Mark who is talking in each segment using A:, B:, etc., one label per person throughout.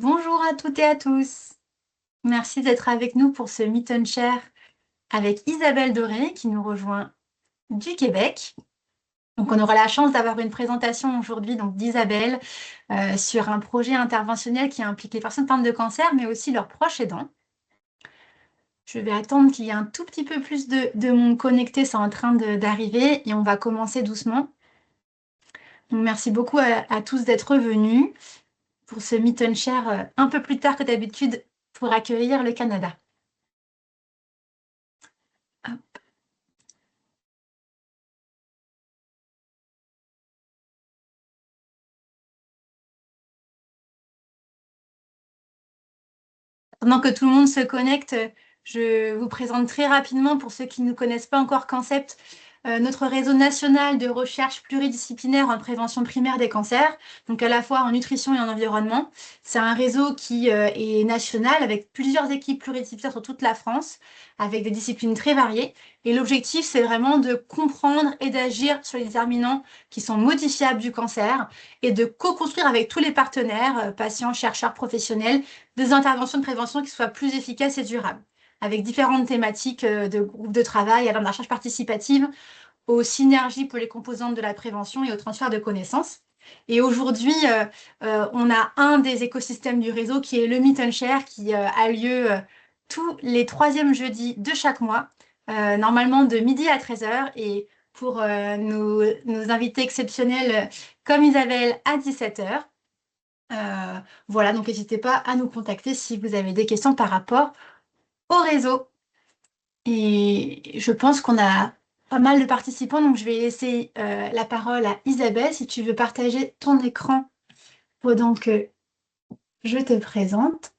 A: Bonjour à toutes et à tous. Merci d'être avec nous pour ce Meet and Share avec Isabelle Doré qui nous rejoint du Québec. Donc, on aura la chance d'avoir une présentation aujourd'hui d'Isabelle sur un projet interventionnel qui implique les personnes atteintes de cancer, mais aussi leurs proches aidants. Je vais attendre qu'il y ait un tout petit peu plus de monde connecté, c'est en train d'arriver et on va commencer doucement. Donc, merci beaucoup à tous d'être venus pour ce Meet and Share un peu plus tard que d'habitude pour accueillir le Canada. Pendant que tout le monde se connecte, je vous présente très rapidement, pour ceux qui ne connaissent pas encore Concept, notre réseau national de recherche pluridisciplinaire en prévention primaire des cancers, donc à la fois en nutrition et en environnement. C'est un réseau qui est national avec plusieurs équipes pluridisciplinaires sur toute la France, avec des disciplines très variées. Et l'objectif, c'est vraiment de comprendre et d'agir sur les déterminants qui sont modifiables du cancer et de co-construire avec tous les partenaires, patients, chercheurs, professionnels, des interventions de prévention qui soient plus efficaces et durables, avec différentes thématiques de groupes de travail, allant de la recherche participative aux synergies pour les composantes de la prévention et au transfert de connaissances. Et aujourd'hui, on a un des écosystèmes du réseau qui est le Meet and Share, qui a lieu tous les troisièmes jeudis de chaque mois, normalement de midi à 13h, et pour nos invités exceptionnels comme Isabelle à 17h. Voilà, donc n'hésitez pas à nous contacter si vous avez des questions par rapport au réseau. Et je pense qu'on a pas mal de participants, donc je vais laisser la parole à Isabelle si tu veux partager ton écran pendant que je te présente.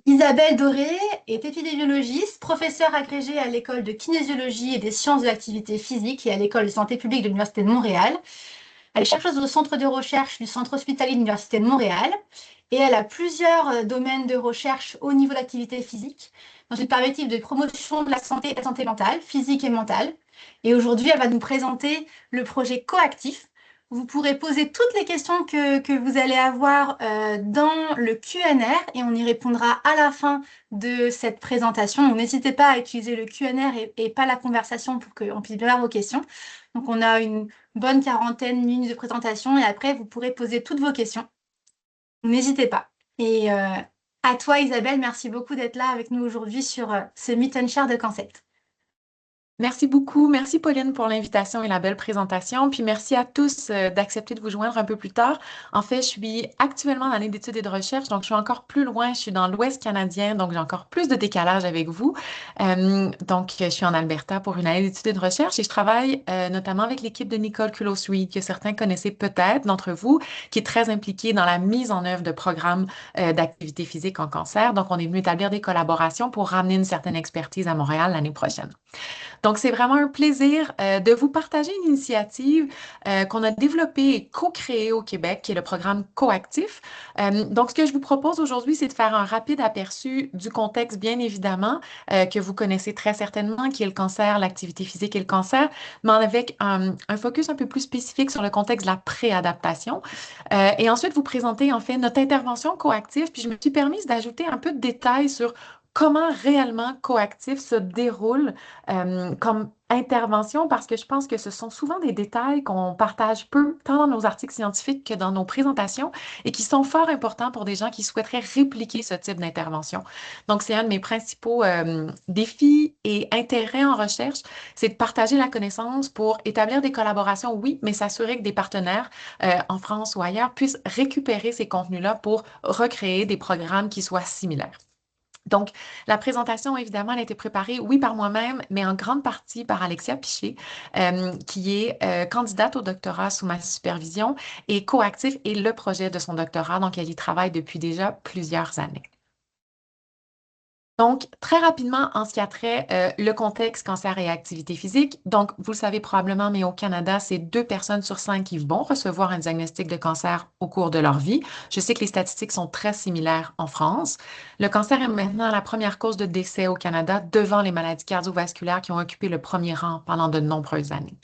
A: Isabelle Doré est épidémiologiste, professeure agrégée à l'école de kinésiologie et des sciences de l'activité physique et à l'école de santé publique de l'Université de Montréal. Elle est chercheuse au centre de recherche du Centre hospitalier de l'Université de Montréal et elle a plusieurs domaines de recherche au niveau d'activité physique dans une perspective de promotion de la santé mentale, physique et mentale. Et aujourd'hui, elle va nous présenter le projet Coactif. Vous pourrez poser toutes les questions que vous allez avoir dans le Q&R et on y répondra à la fin de cette présentation. Donc, n'hésitez pas à utiliser le Q&R et pas la conversation pour qu'on puisse bien voir vos questions. Donc, on a une bonne quarantaine de minutes de présentation et après, vous pourrez poser toutes vos questions. N'hésitez pas. Et à toi, Isabelle, merci beaucoup d'être là avec nous aujourd'hui sur ce Meet and Share de Concept.
B: Merci beaucoup. Merci Pauline pour l'invitation et la belle présentation. Puis merci à tous d'accepter de vous joindre un peu plus tard. En fait, je suis actuellement dans l'année d'études et de recherche, donc je suis encore plus loin. Je suis dans l'Ouest canadien, donc j'ai encore plus de décalage avec vous. Donc, je suis en Alberta pour une année d'études et de recherche et je travaille notamment avec l'équipe de Nicole Culos-Reid, que certains connaissez peut-être d'entre vous, qui est très impliquée dans la mise en œuvre de programmes d'activité physique en cancer. Donc, on est venu établir des collaborations pour ramener une certaine expertise à Montréal l'année prochaine. Donc, c'est vraiment un plaisir de vous partager une initiative qu'on a développée et co-créée au Québec, qui est le programme Coactif. Donc, ce que je vous propose aujourd'hui, c'est de faire un rapide aperçu du contexte, bien évidemment, que vous connaissez très certainement, qui est le cancer, l'activité physique et le cancer, mais avec un focus un peu plus spécifique sur le contexte de la préadaptation. Et ensuite, vous présenter en fait notre intervention coactive. Puis, je me suis permise d'ajouter un peu de détails sur comment réellement Coactif se déroule comme intervention parce que je pense que ce sont souvent des détails qu'on partage peu, tant dans nos articles scientifiques que dans nos présentations, et qui sont fort importants pour des gens qui souhaiteraient répliquer ce type d'intervention. Donc, c'est un de mes principaux défis et intérêts en recherche, c'est de partager la connaissance pour établir des collaborations, oui, mais s'assurer que des partenaires en France ou ailleurs puissent récupérer ces contenus-là pour recréer des programmes qui soient similaires. Donc, la présentation, évidemment, elle a été préparée, oui, par moi-même, mais en grande partie par Alexia Piché, qui est candidate au doctorat sous ma supervision et coactif et le projet de son doctorat. Donc, elle y travaille depuis déjà plusieurs années. Donc, très rapidement, en ce qui a trait le contexte cancer et activité physique, donc vous le savez probablement, mais au Canada, c'est 2 personnes sur 5 qui vont recevoir un diagnostic de cancer au cours de leur vie. Je sais que les statistiques sont très similaires en France. Le cancer est maintenant la première cause de décès au Canada devant les maladies cardiovasculaires qui ont occupé le premier rang pendant de nombreuses années.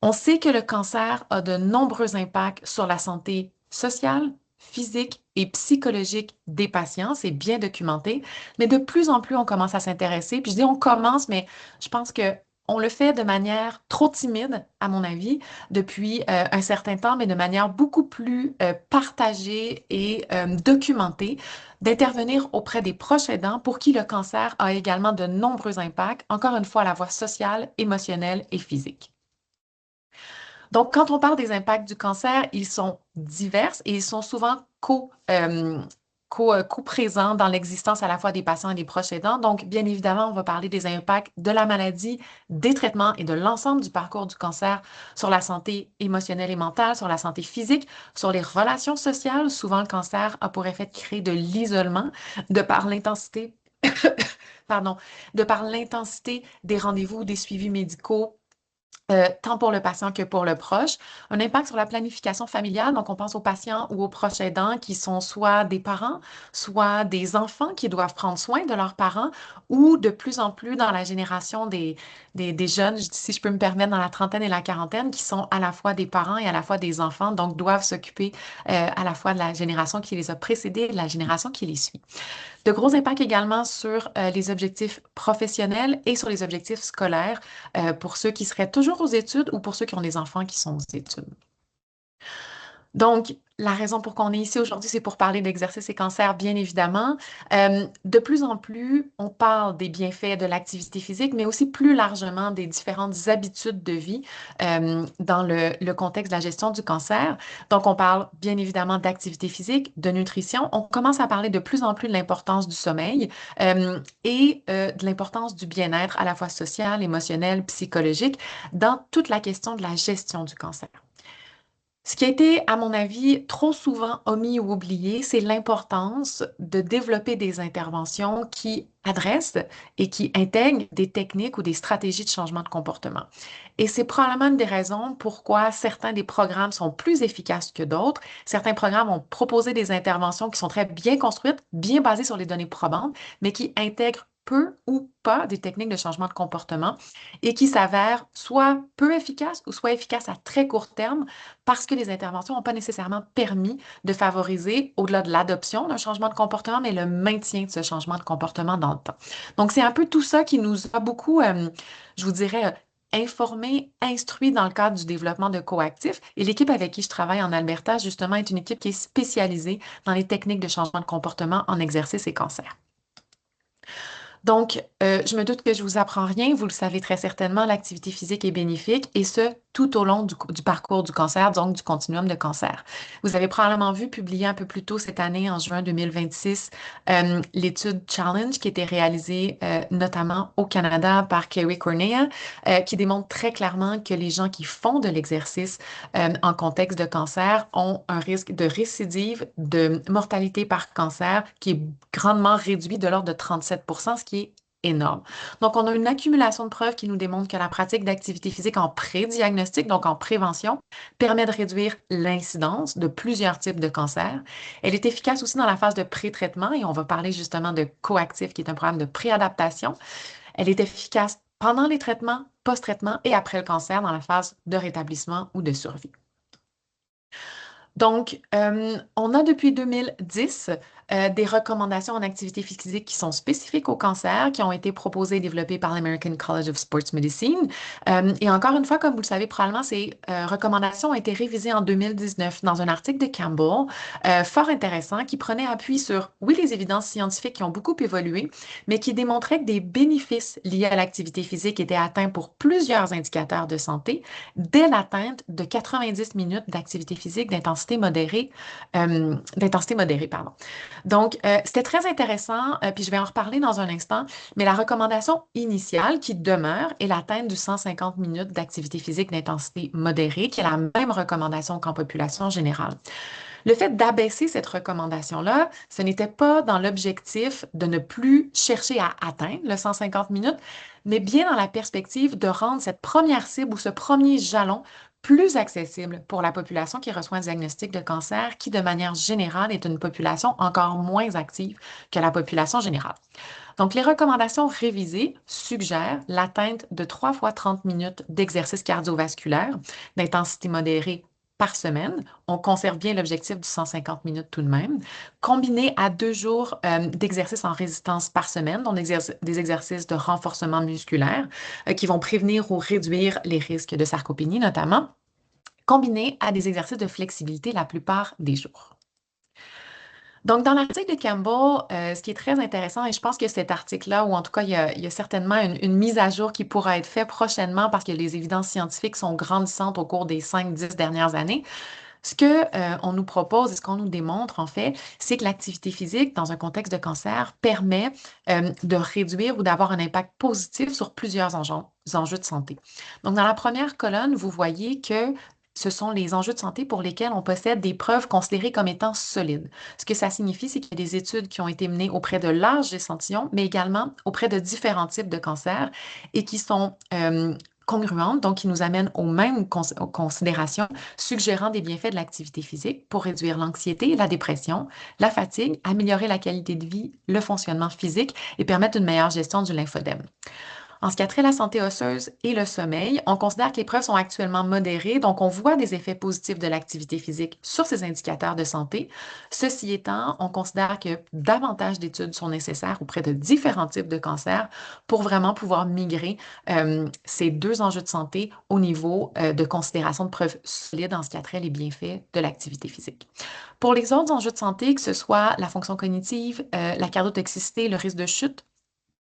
B: On sait que le cancer a de nombreux impacts sur la santé sociale, physique et psychologique des patients. C'est bien documenté, mais de plus en plus, on commence à s'intéresser. Puis je dis on commence, mais je pense que on le fait de manière trop timide, à mon avis, depuis un certain temps, mais de manière beaucoup plus partagée et documentée, d'intervenir auprès des proches aidants pour qui le cancer a également de nombreux impacts, encore une fois, à la fois sociale, émotionnelle et physique. Donc, quand on parle des impacts du cancer, ils sont divers et ils sont souvent co-présents dans l'existence à la fois des patients et des proches aidants. Donc, bien évidemment, on va parler des impacts de la maladie, des traitements et de l'ensemble du parcours du cancer sur la santé émotionnelle et mentale, sur la santé physique, sur les relations sociales. Souvent, le cancer a pour effet de créer de l'isolement de par l'intensité, pardon, de par l'intensité des rendez-vous, des suivis médicaux tant pour le patient que pour le proche. Un impact sur la planification familiale, donc on pense aux patients ou aux proches aidants qui sont soit des parents, soit des enfants qui doivent prendre soin de leurs parents, ou de plus en plus dans la génération des jeunes, si je peux me permettre, dans la trentaine et la quarantaine, qui sont à la fois des parents et à la fois des enfants, donc doivent s'occuper à la fois de la génération qui les a précédés et de la génération qui les suit. De gros impacts également sur les objectifs professionnels et sur les objectifs scolaires pour ceux qui seraient toujours aux études ou pour ceux qui ont des enfants qui sont aux études. Donc, la raison pour qu'on est ici aujourd'hui, c'est pour parler d'exercice et cancer, bien évidemment. De plus en plus, on parle des bienfaits de l'activité physique, mais aussi plus largement des différentes habitudes de vie dans le contexte de la gestion du cancer. Donc, on parle bien évidemment d'activité physique, de nutrition. On commence à parler de plus en plus de l'importance du sommeil et de l'importance du bien-être à la fois social, émotionnel, psychologique dans toute la question de la gestion du cancer. Ce qui a été, à mon avis, trop souvent omis ou oublié, c'est l'importance de développer des interventions qui adressent et qui intègrent des techniques ou des stratégies de changement de comportement. Et c'est probablement une des raisons pourquoi certains des programmes sont plus efficaces que d'autres. Certains programmes ont proposé des interventions qui sont très bien construites, bien basées sur les données probantes, mais qui intègrent peu ou pas des techniques de changement de comportement et qui s'avèrent soit peu efficaces ou soit efficaces à très court terme parce que les interventions n'ont pas nécessairement permis de favoriser, au-delà de l'adoption d'un changement de comportement, mais le maintien de ce changement de comportement dans le temps. Donc, c'est un peu tout ça qui nous a beaucoup, je vous dirais, informés, instruits dans le cadre du développement de coactifs. Et l'équipe avec qui je travaille en Alberta, justement, est une équipe qui est spécialisée dans les techniques de changement de comportement en exercice et cancer. Donc, je me doute que je vous apprends rien. Vous le savez très certainement, l'activité physique est bénéfique et ce, tout au long du parcours du cancer, donc du continuum de cancer. Vous avez probablement vu publier un peu plus tôt cette année, en juin 2026, l'étude Challenge qui a été réalisée notamment au Canada par Kerry Cornea, qui démontre très clairement que les gens qui font de l'exercice en contexte de cancer ont un risque de récidive, de mortalité par cancer qui est grandement réduit de l'ordre de 37 ce qui est énorme. Donc, on a une accumulation de preuves qui nous démontre que la pratique d'activité physique en pré-diagnostic, donc en prévention, permet de réduire l'incidence de plusieurs types de cancers. Elle est efficace aussi dans la phase de pré-traitement et on va parler justement de Coactif, qui est un programme de préadaptation. Elle est efficace pendant les traitements, post-traitement et après le cancer dans la phase de rétablissement ou de survie. Donc, on a depuis 2010 des recommandations en activité physique qui sont spécifiques au cancer, qui ont été proposées et développées par l'American College of Sports Medicine. Et encore une fois, comme vous le savez, probablement, ces recommandations ont été révisées en 2019 dans un article de Campbell, fort intéressant, qui prenait appui sur, oui, les évidences scientifiques qui ont beaucoup évolué, mais qui démontraient que des bénéfices liés à l'activité physique étaient atteints pour plusieurs indicateurs de santé dès l'atteinte de 90 minutes d'activité physique d'intensité modérée, pardon. Donc, c'était très intéressant, puis je vais en reparler dans un instant, mais la recommandation initiale qui demeure est l'atteinte du 150 minutes d'activité physique d'intensité modérée, qui est la même recommandation qu'en population générale. Le fait d'abaisser cette recommandation-là, ce n'était pas dans l'objectif de ne plus chercher à atteindre le 150 minutes, mais bien dans la perspective de rendre cette première cible ou ce premier jalon plus accessible pour la population qui reçoit un diagnostic de cancer, qui de manière générale est une population encore moins active que la population générale. Donc, les recommandations révisées suggèrent l'atteinte de 3 fois 30 minutes d'exercice cardiovasculaire d'intensité modérée par semaine. On conserve bien l'objectif du 150 minutes tout de même, combiné à 2 jours d'exercice en résistance par semaine, donc des exercices de renforcement musculaire qui vont prévenir ou réduire les risques de sarcopénie notamment, combiné à des exercices de flexibilité la plupart des jours. Donc, dans l'article de Campbell, ce qui est très intéressant, et je pense que cet article-là, ou en tout cas, il y a certainement une mise à jour qui pourra être faite prochainement parce que les évidences scientifiques sont grandissantes au cours des 5-10 dernières années. Ce que, on nous propose et ce qu'on nous démontre, en fait, c'est que l'activité physique, dans un contexte de cancer, permet de réduire ou d'avoir un impact positif sur plusieurs enjeux de santé. Donc, dans la première colonne, vous voyez que ce sont les enjeux de santé pour lesquels on possède des preuves considérées comme étant solides. Ce que ça signifie, c'est qu'il y a des études qui ont été menées auprès de larges échantillons, mais également auprès de différents types de cancers et qui sont congruentes, donc qui nous amènent aux mêmes considérations, suggérant des bienfaits de l'activité physique pour réduire l'anxiété, la dépression, la fatigue, améliorer la qualité de vie, le fonctionnement physique et permettre une meilleure gestion du lymphodème. En ce qui a trait à la santé osseuse et le sommeil, on considère que les preuves sont actuellement modérées, donc on voit des effets positifs de l'activité physique sur ces indicateurs de santé. Ceci étant, on considère que davantage d'études sont nécessaires auprès de différents types de cancers pour vraiment pouvoir migrer ces deux enjeux de santé au niveau de considération de preuves solides en ce qui a trait les bienfaits de l'activité physique. Pour les autres enjeux de santé, que ce soit la fonction cognitive, la cardiotoxicité, le risque de chute,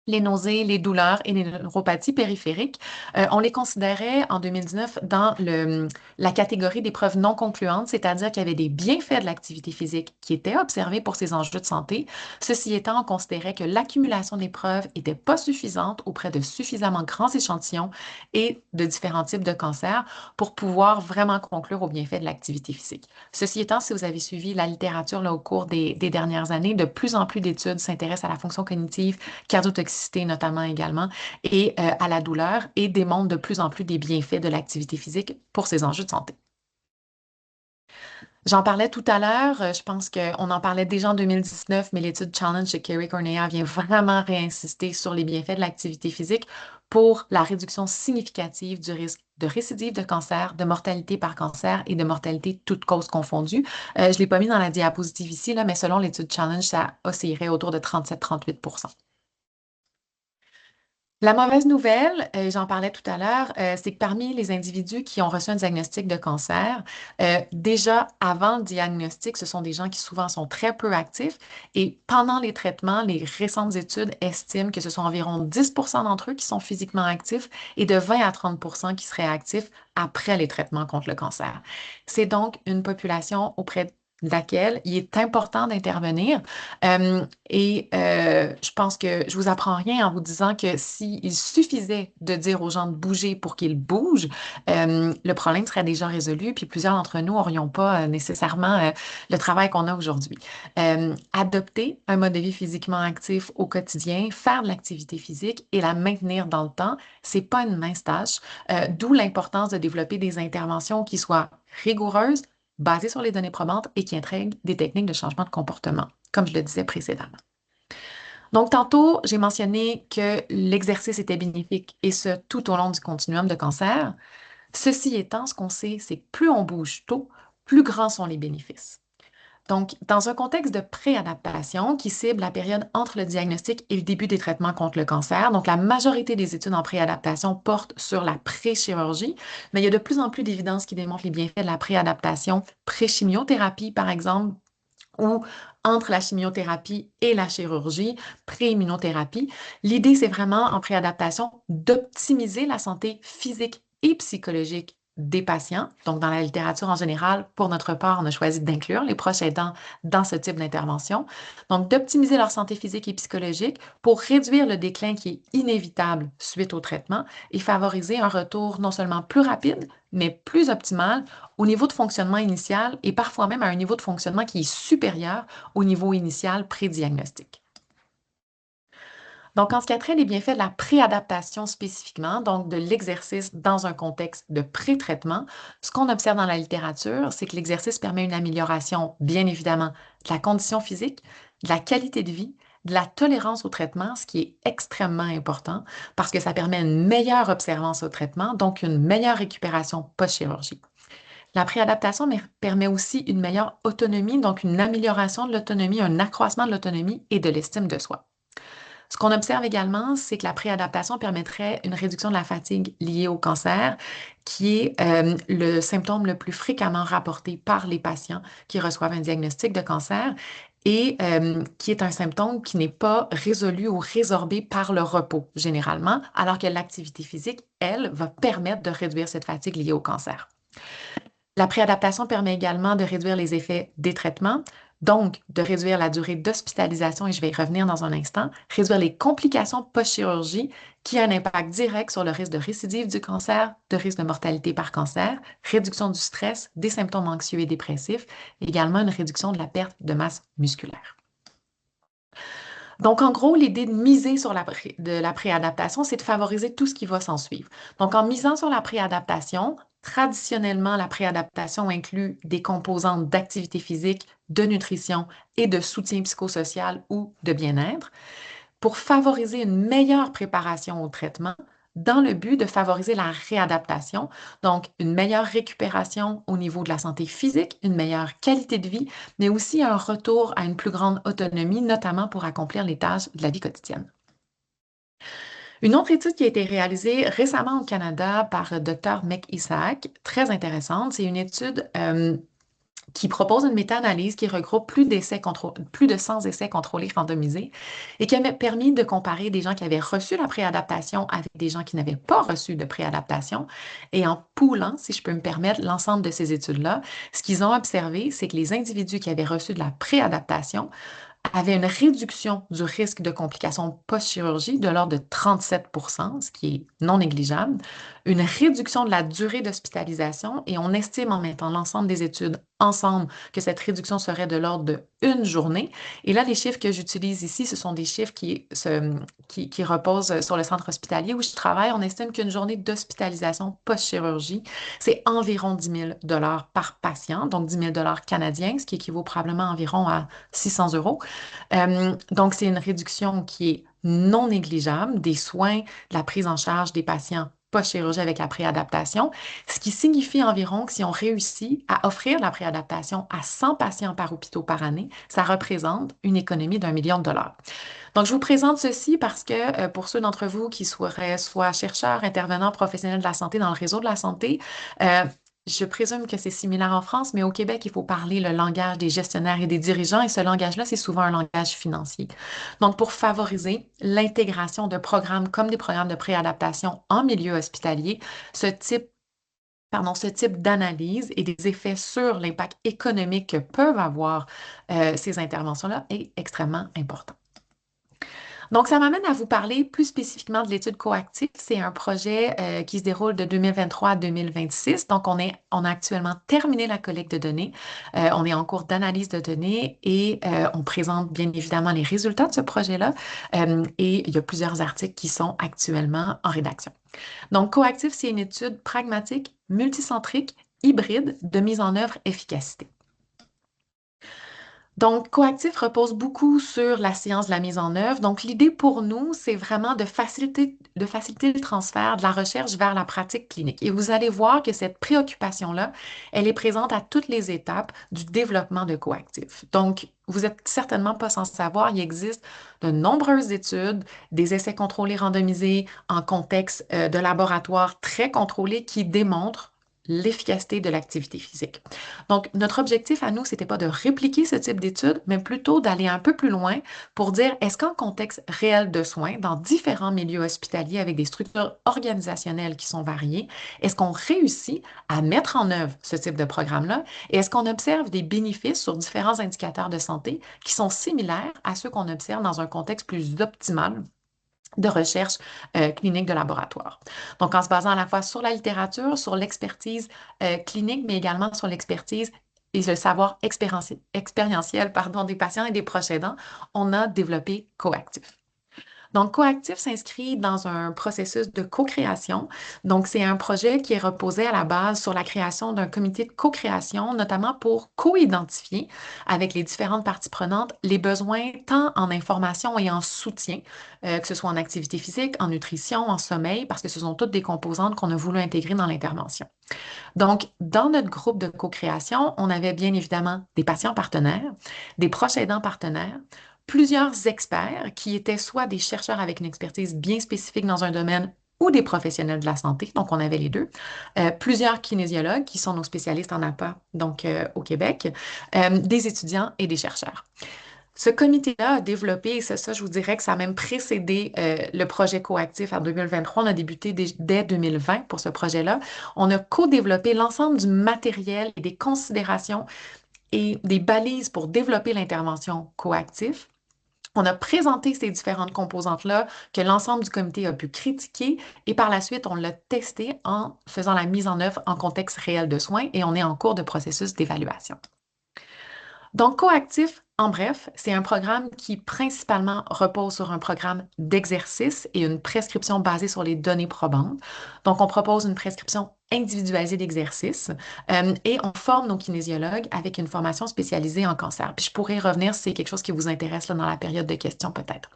B: les nausées, les douleurs et les neuropathies périphériques, on les considérait en 2019 dans la catégorie des preuves non concluantes, c'est-à-dire qu'il y avait des bienfaits de l'activité physique qui étaient observés pour ces enjeux de santé. Ceci étant, on considérait que l'accumulation des preuves n'était pas suffisante auprès de suffisamment grands échantillons et de différents types de cancers pour pouvoir vraiment conclure aux bienfaits de l'activité physique. Ceci étant, si vous avez suivi la littérature là, au cours des dernières années, de plus en plus d'études s'intéressent à la fonction cognitive, cardiotoxicité notamment également, et à la douleur, et démontre de plus en plus des bienfaits de l'activité physique pour ces enjeux de santé. J'en parlais tout à l'heure, je pense qu'on en parlait déjà en 2019, mais l'étude Challenge de Kerry Cornea vient vraiment réinsister sur les bienfaits de l'activité physique pour la réduction significative du risque de récidive de cancer, de mortalité par cancer et de mortalité toutes causes confondues. Je ne l'ai pas mis dans la diapositive ici, là, mais selon l'étude Challenge, ça oscillerait autour de 37-38 %. La mauvaise nouvelle, j'en parlais tout à l'heure, c'est que parmi les individus qui ont reçu un diagnostic de cancer, déjà avant le diagnostic, ce sont des gens qui souvent sont très peu actifs et pendant les traitements, les récentes études estiment que ce sont environ 10 d'entre eux qui sont physiquement actifs et de 20 à 30 qui seraient actifs après les traitements contre le cancer. C'est donc une population auprès de laquelle il est important d'intervenir. Je pense que je vous apprends rien en vous disant que s'il suffisait de dire aux gens de bouger pour qu'ils bougent, le problème serait déjà résolu, puis plusieurs d'entre nous n'aurions pas nécessairement le travail qu'on a aujourd'hui. Adopter un mode de vie physiquement actif au quotidien, faire de l'activité physique et la maintenir dans le temps, c'est pas une mince tâche, d'où l'importance de développer des interventions qui soient rigoureuses, basées sur les données probantes et qui intègrent des techniques de changement de comportement, comme je le disais précédemment. Donc, tantôt, j'ai mentionné que l'exercice était bénéfique et ce, tout au long du continuum de cancer. Ceci étant, ce qu'on sait, c'est que plus on bouge tôt, plus grands sont les bénéfices. Donc, dans un contexte de préadaptation qui cible la période entre le diagnostic et le début des traitements contre le cancer, donc la majorité des études en préadaptation portent sur la pré-chirurgie, mais il y a de plus en plus d'évidences qui démontrent les bienfaits de la préadaptation, pré-chimiothérapie par exemple, ou entre la chimiothérapie et la chirurgie, pré-immunothérapie. L'idée, c'est vraiment en préadaptation d'optimiser la santé physique et psychologique des patients. Donc, dans la littérature en général, pour notre part, on a choisi d'inclure les proches aidants dans ce type d'intervention. Donc, d'optimiser leur santé physique et psychologique pour réduire le déclin qui est inévitable suite au traitement et favoriser un retour non seulement plus rapide, mais plus optimal au niveau de fonctionnement initial et parfois même à un niveau de fonctionnement qui est supérieur au niveau initial pré-diagnostic. Donc, en ce qui a trait les bienfaits de la préadaptation spécifiquement, donc de l'exercice dans un contexte de pré-traitement, ce qu'on observe dans la littérature, c'est que l'exercice permet une amélioration, bien évidemment, de la condition physique, de la qualité de vie, de la tolérance au traitement, ce qui est extrêmement important parce que ça permet une meilleure observance au traitement, donc une meilleure récupération post-chirurgie. La préadaptation permet aussi une meilleure autonomie, donc une amélioration de l'autonomie, un accroissement de l'autonomie et de l'estime de soi. Ce qu'on observe également, c'est que la préadaptation permettrait une réduction de la fatigue liée au cancer, qui est le symptôme le plus fréquemment rapporté par les patients qui reçoivent un diagnostic de cancer et qui est un symptôme qui n'est pas résolu ou résorbé par le repos généralement, alors que l'activité physique, elle, va permettre de réduire cette fatigue liée au cancer. La préadaptation permet également de réduire les effets des traitements, donc de réduire la durée d'hospitalisation, et je vais y revenir dans un instant, réduire les complications post-chirurgie qui a un impact direct sur le risque de récidive du cancer, de risque de mortalité par cancer, réduction du stress, des symptômes anxieux et dépressifs, et également une réduction de la perte de masse musculaire. Donc, en gros, l'idée de miser sur la préadaptation, c'est de favoriser tout ce qui va s'en suivre. Donc, en misant sur la préadaptation, traditionnellement, la préadaptation inclut des composantes d'activité physique, de nutrition et de soutien psychosocial ou de bien-être pour favoriser une meilleure préparation au traitement dans le but de favoriser la réadaptation, donc une meilleure récupération au niveau de la santé physique, une meilleure qualité de vie, mais aussi un retour à une plus grande autonomie, notamment pour accomplir les tâches de la vie quotidienne. Une autre étude qui a été réalisée récemment au Canada par le Dr. Isaac, très intéressante, c'est une étude qui propose une méta-analyse qui regroupe plus de 100 essais contrôlés randomisés et qui a permis de comparer des gens qui avaient reçu la préadaptation avec des gens qui n'avaient pas reçu de préadaptation. Et en poulant, si je peux me permettre, l'ensemble de ces études-là, ce qu'ils ont observé, c'est que les individus qui avaient reçu de la préadaptation avait une réduction du risque de complications post-chirurgie de l'ordre de 37 ce qui est non négligeable, une réduction de la durée d'hospitalisation et on estime en mettant l'ensemble des études ensemble que cette réduction serait de l'ordre de une journée. Et là, les chiffres que j'utilise ici, ce sont des chiffres qui reposent sur le centre hospitalier où je travaille. On estime qu'une journée d'hospitalisation post-chirurgie, c'est environ 10 000 par patient, donc 10 000 canadiens, ce qui équivaut probablement environ à 600 euros. Donc, c'est une réduction qui est non négligeable des soins, de la prise en charge des patients post-chirurgie avec la préadaptation, ce qui signifie environ que si on réussit à offrir la préadaptation à 100 patients par hôpital par année, ça représente une économie d'1 million de dollars. Donc, je vous présente ceci parce que pour ceux d'entre vous qui seraient soit chercheurs, intervenants, professionnels de la santé dans le réseau de la santé, je présume que c'est similaire en France, mais au Québec, il faut parler le langage des gestionnaires et des dirigeants, et ce langage-là, c'est souvent un langage financier. Donc, pour favoriser l'intégration de programmes comme des programmes de préadaptation en milieu hospitalier, ce type d'analyse et des effets sur l'impact économique que peuvent avoir ces interventions-là est extrêmement important. Donc, ça m'amène à vous parler plus spécifiquement de l'étude coactive. C'est un projet qui se déroule de 2023 à 2026. Donc, on a actuellement terminé la collecte de données. On est en cours d'analyse de données et on présente bien évidemment les résultats de ce projet-là. Et il y a plusieurs articles qui sont actuellement en rédaction. Donc, coactive, c'est une étude pragmatique, multicentrique, hybride de mise en œuvre efficacité. Donc, Coactif repose beaucoup sur la science de la mise en œuvre. Donc, l'idée pour nous, c'est vraiment de faciliter le transfert de la recherche vers la pratique clinique. Et vous allez voir que cette préoccupation-là, elle est présente à toutes les étapes du développement de Coactif. Donc, vous n'êtes certainement pas sans savoir, il existe de nombreuses études, des essais contrôlés randomisés en contexte de laboratoire très contrôlés qui démontrent l'efficacité de l'activité physique. Donc, notre objectif à nous, c'était pas de répliquer ce type d'études, mais plutôt d'aller un peu plus loin pour dire est-ce qu'en contexte réel de soins, dans différents milieux hospitaliers avec des structures organisationnelles qui sont variées, est-ce qu'on réussit à mettre en œuvre ce type de programme-là et est-ce qu'on observe des bénéfices sur différents indicateurs de santé qui sont similaires à ceux qu'on observe dans un contexte plus optimal de recherche clinique de laboratoire. Donc, en se basant à la fois sur la littérature, sur l'expertise clinique, mais également sur l'expertise et le savoir expérientiel des patients et des proches aidants, on a développé Coactif. Donc, Coactif s'inscrit dans un processus de co-création. Donc, c'est un projet qui est reposé à la base sur la création d'un comité de co-création, notamment pour co-identifier avec les différentes parties prenantes les besoins tant en information et en soutien, que ce soit en activité physique, en nutrition, en sommeil, parce que ce sont toutes des composantes qu'on a voulu intégrer dans l'intervention. Donc, dans notre groupe de co-création, on avait bien évidemment des patients partenaires, des proches aidants partenaires, plusieurs experts qui étaient soit des chercheurs avec une expertise bien spécifique dans un domaine ou des professionnels de la santé, donc on avait les deux, plusieurs kinésiologues qui sont nos spécialistes en APA, donc au Québec, des étudiants et des chercheurs. Ce comité-là a développé, et ça, je vous dirais que ça a même précédé le projet Coactif en 2023. On a débuté dès 2020 pour ce projet-là. On a co-développé l'ensemble du matériel et des considérations et des balises pour développer l'intervention coactive. On a présenté ces différentes composantes-là que l'ensemble du comité a pu critiquer et par la suite, on l'a testé en faisant la mise en œuvre en contexte réel de soins et on est en cours de processus d'évaluation. Donc, Coactif, en bref, c'est un programme qui principalement repose sur un programme d'exercice et une prescription basée sur les données probantes. Donc, on propose une prescription individualisée d'exercice et on forme nos kinésiologues avec une formation spécialisée en cancer. Puis je pourrais revenir si c'est quelque chose qui vous intéresse là, dans la période de questions peut-être.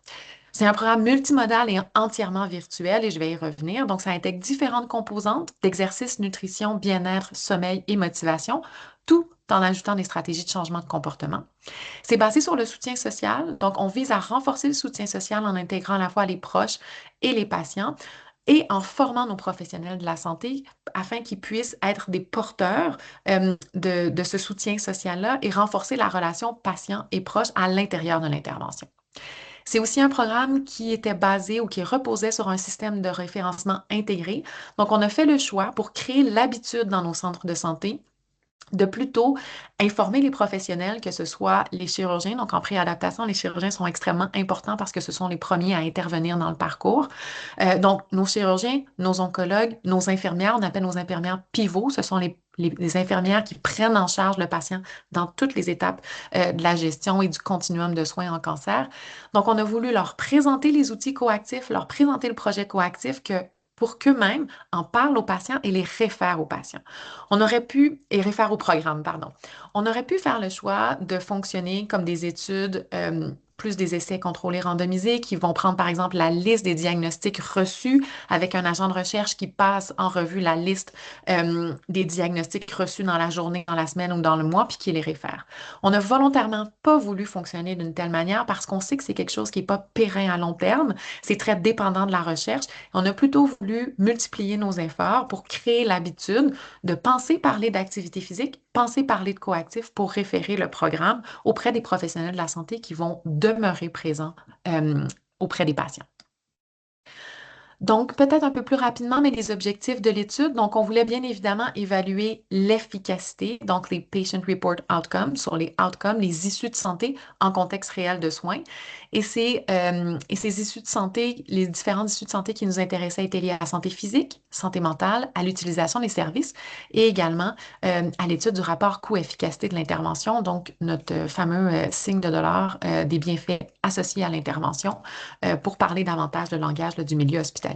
B: C'est un programme multimodal et entièrement virtuel et je vais y revenir. Donc, ça intègre différentes composantes d'exercice, nutrition, bien-être, sommeil et motivation, tout en ajoutant des stratégies de changement de comportement. C'est basé sur le soutien social. Donc, on vise à renforcer le soutien social en intégrant à la fois les proches et les patients et en formant nos professionnels de la santé afin qu'ils puissent être des porteurs de ce soutien social-là et renforcer la relation patient et proche à l'intérieur de l'intervention. C'est aussi un programme qui était basé ou qui reposait sur un système de référencement intégré. Donc, on a fait le choix pour créer l'habitude dans nos centres de santé de plutôt informer les professionnels, que ce soit les chirurgiens. Donc, en préadaptation, les chirurgiens sont extrêmement importants parce que ce sont les premiers à intervenir dans le parcours. Donc, nos chirurgiens, nos oncologues, nos infirmières, on appelle nos infirmières pivots, ce sont les infirmières qui prennent en charge le patient dans toutes les étapes de la gestion et du continuum de soins en cancer. Donc, on a voulu leur présenter les outils coactifs, leur présenter le projet coactif pour qu'eux-mêmes en parlent aux patients et les réfèrent aux patients. On aurait pu, et réfère au programme, pardon. On aurait pu faire le choix de fonctionner comme des études, plus des essais contrôlés randomisés qui vont prendre, par exemple, la liste des diagnostics reçus avec un agent de recherche qui passe en revue la liste des diagnostics reçus dans la journée, dans la semaine ou dans le mois, puis qui les réfère. On n'a volontairement pas voulu fonctionner d'une telle manière parce qu'on sait que c'est quelque chose qui n'est pas périn à long terme. C'est très dépendant de la recherche. On a plutôt voulu multiplier nos efforts pour créer l'habitude de penser parler d'activité physique, penser parler de coactif pour référer le programme auprès des professionnels de la santé qui vont demeurer présents auprès des patients. Donc, peut-être un peu plus rapidement, mais les objectifs de l'étude. Donc, on voulait bien évidemment évaluer l'efficacité, donc les Patient Report Outcomes, sur les outcomes, les issues de santé en contexte réel de soins. Et ces issues de santé, les différentes issues de santé qui nous intéressaient étaient liées à la santé physique, santé mentale, à l'utilisation des services et également à l'étude du rapport coût-efficacité de l'intervention, donc notre fameux signe de dollar des bienfaits associés à l'intervention pour parler davantage le langage du milieu hospitalier.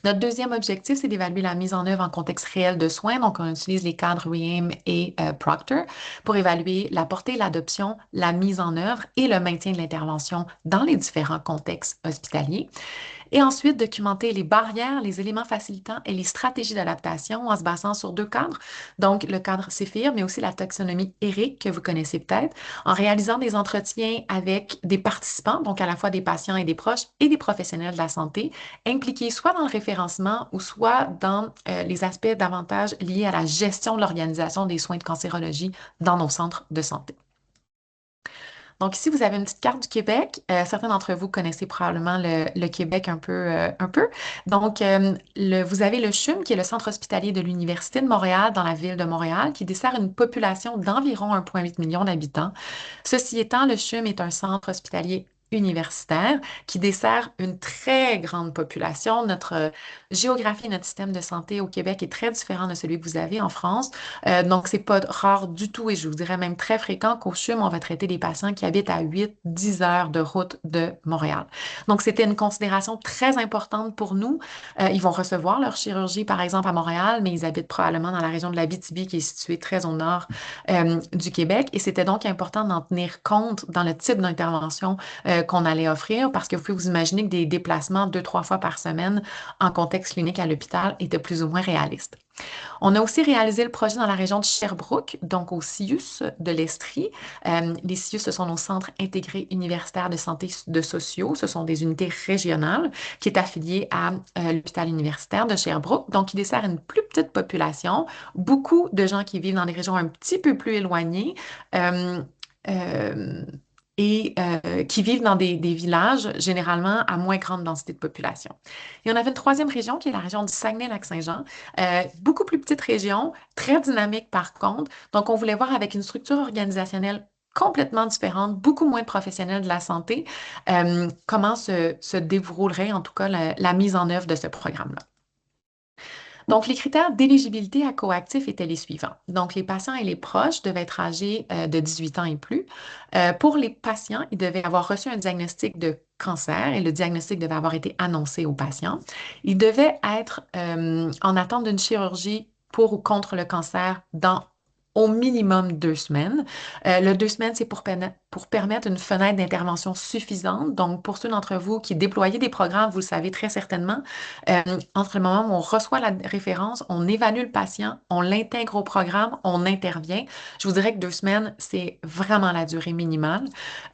B: Notre deuxième objectif, c'est d'évaluer la mise en œuvre en contexte réel de soins. Donc, on utilise les cadres REAM et Proctor pour évaluer la portée, l'adoption, la mise en œuvre et le maintien de l'intervention dans les différents contextes hospitaliers. Et ensuite, documenter les barrières, les éléments facilitants et les stratégies d'adaptation en se basant sur deux cadres. Donc, le cadre CEPHIR, mais aussi la taxonomie ERIC que vous connaissez peut-être, en réalisant des entretiens avec des participants, donc à la fois des patients et des proches et des professionnels de la santé, impliqués soit dans le référencement ou soit dans les aspects davantage liés à la gestion de l'organisation des soins de cancérologie dans nos centres de santé. Donc ici, vous avez une petite carte du Québec. Certains d'entre vous connaissez probablement le Québec un peu. Donc, vous avez le CHUM, qui est le Centre hospitalier de l'Université de Montréal dans la ville de Montréal, qui dessert une population d'environ 1,8 million d'habitants. Ceci étant, le CHUM est un centre hospitalier universitaire qui dessert une très grande population. Notre géographie, notre système de santé au Québec est très différent de celui que vous avez en France. Donc, c'est pas rare du tout et je vous dirais même très fréquent qu'au CHUM, on va traiter des patients qui habitent à 8-10 heures de route de Montréal. Donc, c'était une considération très importante pour nous. Ils vont recevoir leur chirurgie, par exemple, à Montréal, mais ils habitent probablement dans la région de l'Abitibi, qui est située très au nord du Québec. Et c'était donc important d'en tenir compte dans le type d'intervention qu'on allait offrir, parce que vous pouvez vous imaginer que des déplacements 2-3 fois par semaine en contexte clinique à l'hôpital étaient plus ou moins réalistes. On a aussi réalisé le projet dans la région de Sherbrooke, donc au CIUS de l'Estrie. Les CIUS, ce sont nos centres intégrés universitaires de santé de sociaux. Ce sont des unités régionales qui est affiliée à l'hôpital universitaire de Sherbrooke, donc qui dessert une plus petite population, beaucoup de gens qui vivent dans des régions un petit peu plus éloignées. Euh, euh, qui vivent dans des villages généralement à moins grande densité de population. Et on avait une troisième région qui est la région du Saguenay-Lac-Saint-Jean, beaucoup plus petite région, très dynamique par contre. Donc, on voulait voir avec une structure organisationnelle complètement différente, beaucoup moins de professionnels de la santé, comment se déroulerait en tout cas la mise en œuvre de ce programme-là. Donc, les critères d'éligibilité à coactif étaient les suivants. Donc, les patients et les proches devaient être âgés de 18 ans et plus. Pour les patients, ils devaient avoir reçu un diagnostic de cancer et le diagnostic devait avoir été annoncé aux patients. Ils devaient être en attente d'une chirurgie pour ou contre le cancer dans au minimum 2 semaines. Le 2 semaines, c'est pour permettre une fenêtre d'intervention suffisante. Donc, pour ceux d'entre vous qui déployaient des programmes, vous le savez très certainement, entre le moment où on reçoit la référence, on évalue le patient, on l'intègre au programme, on intervient. Je vous dirais que 2 semaines, c'est vraiment la durée minimale.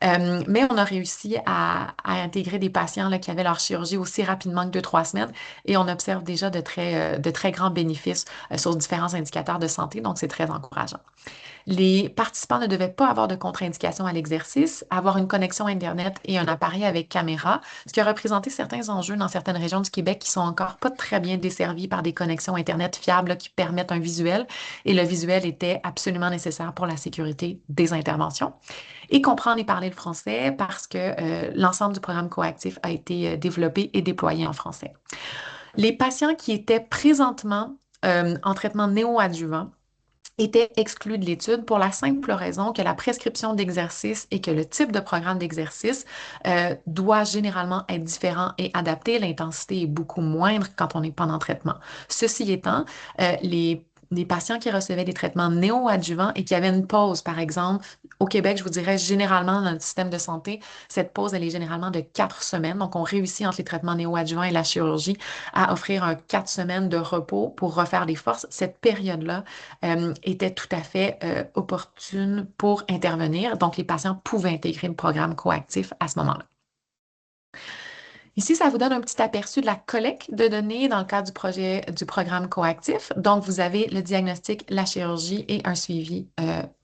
B: Mais on a réussi à intégrer des patients là, qui avaient leur chirurgie aussi rapidement que 2-3 semaines et on observe déjà de très grands bénéfices sur différents indicateurs de santé, donc c'est très encourageant. Les participants ne devaient pas avoir de contre-indication à l'exercice, avoir une connexion Internet et un appareil avec caméra, ce qui a représenté certains enjeux dans certaines régions du Québec qui sont encore pas très bien desservies par des connexions Internet fiables là, qui permettent un visuel. Et le visuel était absolument nécessaire pour la sécurité des interventions. Et comprendre et parler le français parce que l'ensemble du programme coactif a été développé et déployé en français. Les patients qui étaient présentement en traitement néoadjuvant étaient exclus de l'étude pour la simple raison que la prescription d'exercice et que le type de programme d'exercice doit généralement être différent et adapté. L'intensité est beaucoup moindre quand on n'est pas en traitement. Ceci étant, les patients qui recevaient des traitements néoadjuvants et qui avaient une pause, par exemple, au Québec, je vous dirais généralement dans le système de santé, cette pause, elle est généralement de 4 semaines. Donc, on réussit entre les traitements néoadjuvants et la chirurgie à offrir un 4 semaines de repos pour refaire les forces. Cette période-là était tout à fait opportune pour intervenir. Donc, les patients pouvaient intégrer le programme coactif à ce moment-là. Ici, ça vous donne un petit aperçu de la collecte de données dans le cadre du projet du programme coactif. Donc, vous avez le diagnostic, la chirurgie et un suivi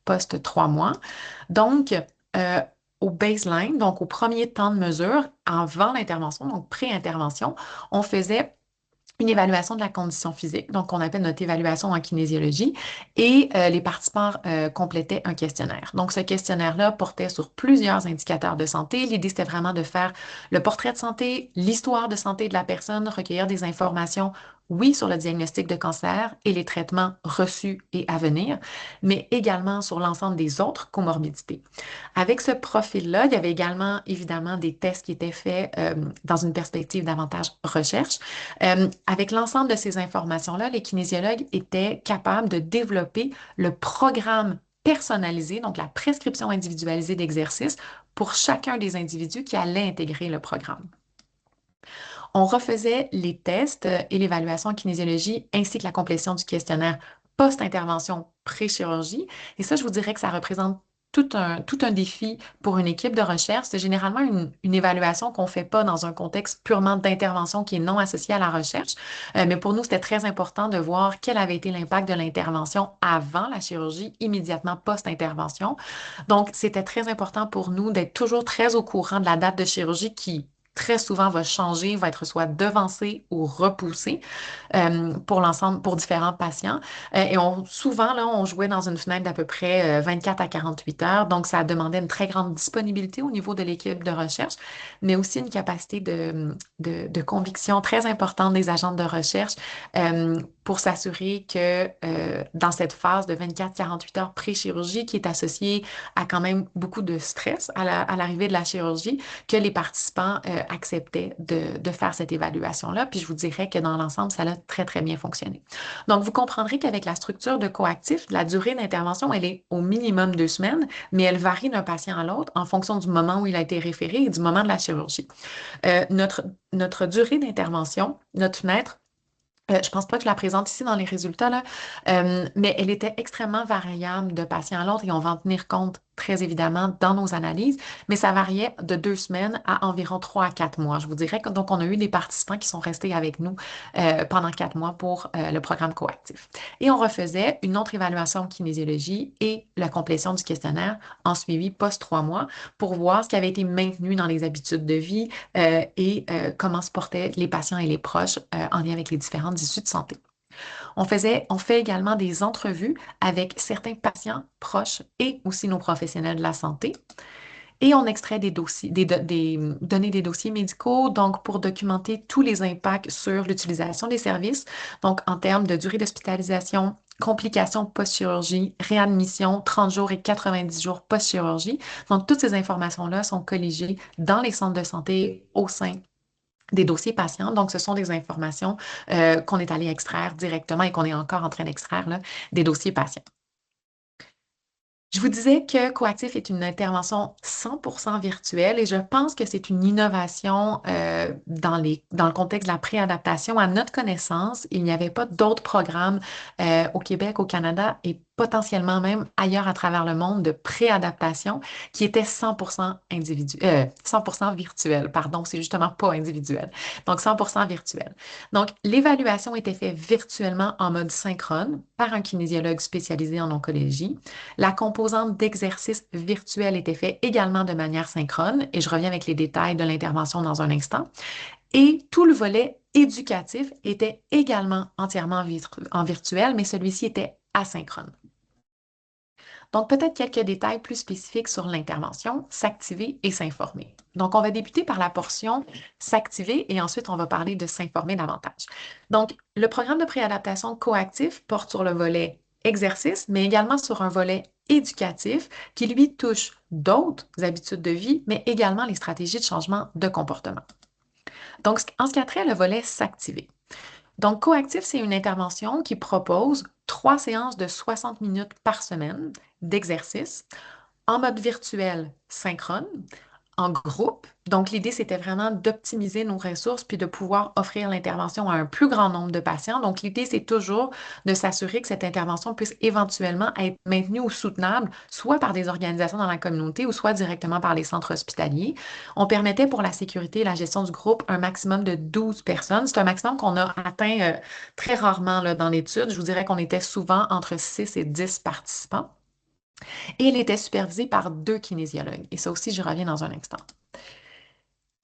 B: post 3 mois. Donc, euh, au baseline, donc au premier temps de mesure, avant l'intervention, donc pré-intervention, on faisait une évaluation de la condition physique, donc qu'on appelle notre évaluation en kinésiologie, et les participants complétaient un questionnaire. Donc, ce questionnaire-là portait sur plusieurs indicateurs de santé. L'idée, c'était vraiment de faire le portrait de santé, l'histoire de santé de la personne, recueillir des informations, oui, sur le diagnostic de cancer et les traitements reçus et à venir, mais également sur l'ensemble des autres comorbidités. Avec ce profil-là, il y avait également, évidemment, des tests qui étaient faits dans une perspective davantage recherche. Avec l'ensemble de ces informations-là, les kinésiologues étaient capables de développer le programme personnalisé, donc la prescription individualisée d'exercice pour chacun des individus qui allaient intégrer le programme. On refaisait les tests et l'évaluation en kinésiologie ainsi que la complétion du questionnaire post-intervention pré-chirurgie. Et ça, je vous dirais que ça représente tout un défi pour une équipe de recherche. C'est généralement une évaluation qu'on ne fait pas dans un contexte purement d'intervention qui est non associé à la recherche. Mais pour nous, c'était très important de voir quel avait été l'impact de l'intervention avant la chirurgie, immédiatement post-intervention. Donc, c'était très important pour nous d'être toujours très au courant de la date de chirurgie qui très souvent va changer, va être soit devancé ou repoussé pour l'ensemble, pour différents patients. Souvent, là, on jouait dans une fenêtre d'à peu près 24 à 48 heures. Donc, ça demandait une très grande disponibilité au niveau de l'équipe de recherche, mais aussi une capacité de conviction très importante des agents de recherche pour s'assurer que dans cette phase de 24-48 heures pré-chirurgie, qui est associée à quand même beaucoup de stress à l'arrivée de la chirurgie, que les participants acceptaient de faire cette évaluation-là. Puis je vous dirais que dans l'ensemble, ça a très, très bien fonctionné. Donc, vous comprendrez qu'avec la structure de coactif, la durée d'intervention, elle est au minimum 2 semaines, mais elle varie d'un patient à l'autre en fonction du moment où il a été référé et du moment de la chirurgie. Notre durée d'intervention, notre fenêtre, je ne pense pas que je la présente ici dans les résultats, là, mais elle était extrêmement variable de patient à l'autre et on va en tenir compte très évidemment dans nos analyses, mais ça variait de 2 semaines à environ 3 à 4 mois. Je vous dirais que donc on a eu des participants qui sont restés avec nous pendant 4 mois pour le programme coactif. Et on refaisait une autre évaluation en kinésiologie et la complétion du questionnaire en suivi post 3 mois pour voir ce qui avait été maintenu dans les habitudes de vie et comment se portaient les patients et les proches en lien avec les différentes issues de santé. On fait également des entrevues avec certains patients proches et aussi nos professionnels de la santé. Et on extrait des dossiers, des données des dossiers médicaux, donc pour documenter tous les impacts sur l'utilisation des services, donc en termes de durée d'hospitalisation, complications post-chirurgie, réadmission, 30 jours et 90 jours post-chirurgie. Donc, toutes ces informations-là sont colligées dans les centres de santé au sein des dossiers patients. Donc, ce sont des informations qu'on est allé extraire directement et qu'on est encore en train d'extraire là, des dossiers patients. Je vous disais que Coactif est une intervention 100% virtuelle et je pense que c'est une innovation dans le contexte de la préadaptation. À notre connaissance, il n'y avait pas d'autres programmes au Québec, au Canada et potentiellement même ailleurs à travers le monde de préadaptation qui étaient 100% 100% virtuel. Pardon, c'est justement pas individuel. Donc 100% virtuel. Donc l'évaluation était faite virtuellement en mode synchrone par un kinésiologue spécialisé en oncologie. La composante d'exercice virtuel était faite également de manière synchrone et je reviens avec les détails de l'intervention dans un instant. Et tout le volet éducatif était également entièrement en virtuel, mais celui-ci était asynchrone. Donc, peut-être quelques détails plus spécifiques sur l'intervention, s'activer et s'informer. Donc, on va débuter par la portion s'activer et ensuite on va parler de s'informer davantage. Donc, le programme de préadaptation coactif porte sur le volet exercice, mais également sur un volet éducatif qui, lui, touche d'autres habitudes de vie, mais également les stratégies de changement de comportement. Donc, en ce qui a trait le volet s'activer. Donc, Coactif, c'est une intervention qui propose 3 séances de 60 minutes par semaine d'exercice en mode virtuel synchrone, en groupe. Donc, l'idée, c'était vraiment d'optimiser nos ressources puis de pouvoir offrir l'intervention à un plus grand nombre de patients. Donc, l'idée, c'est toujours de s'assurer que cette intervention puisse éventuellement être maintenue ou soutenable, soit par des organisations dans la communauté ou soit directement par les centres hospitaliers. On permettait pour la sécurité et la gestion du groupe un maximum de 12 personnes. C'est un maximum qu'on a atteint très rarement là, dans l'étude. Je vous dirais qu'on était souvent entre 6 et 10 participants. Et elle était supervisée par 2 kinésiologues. Et ça aussi, j'y reviens dans un instant.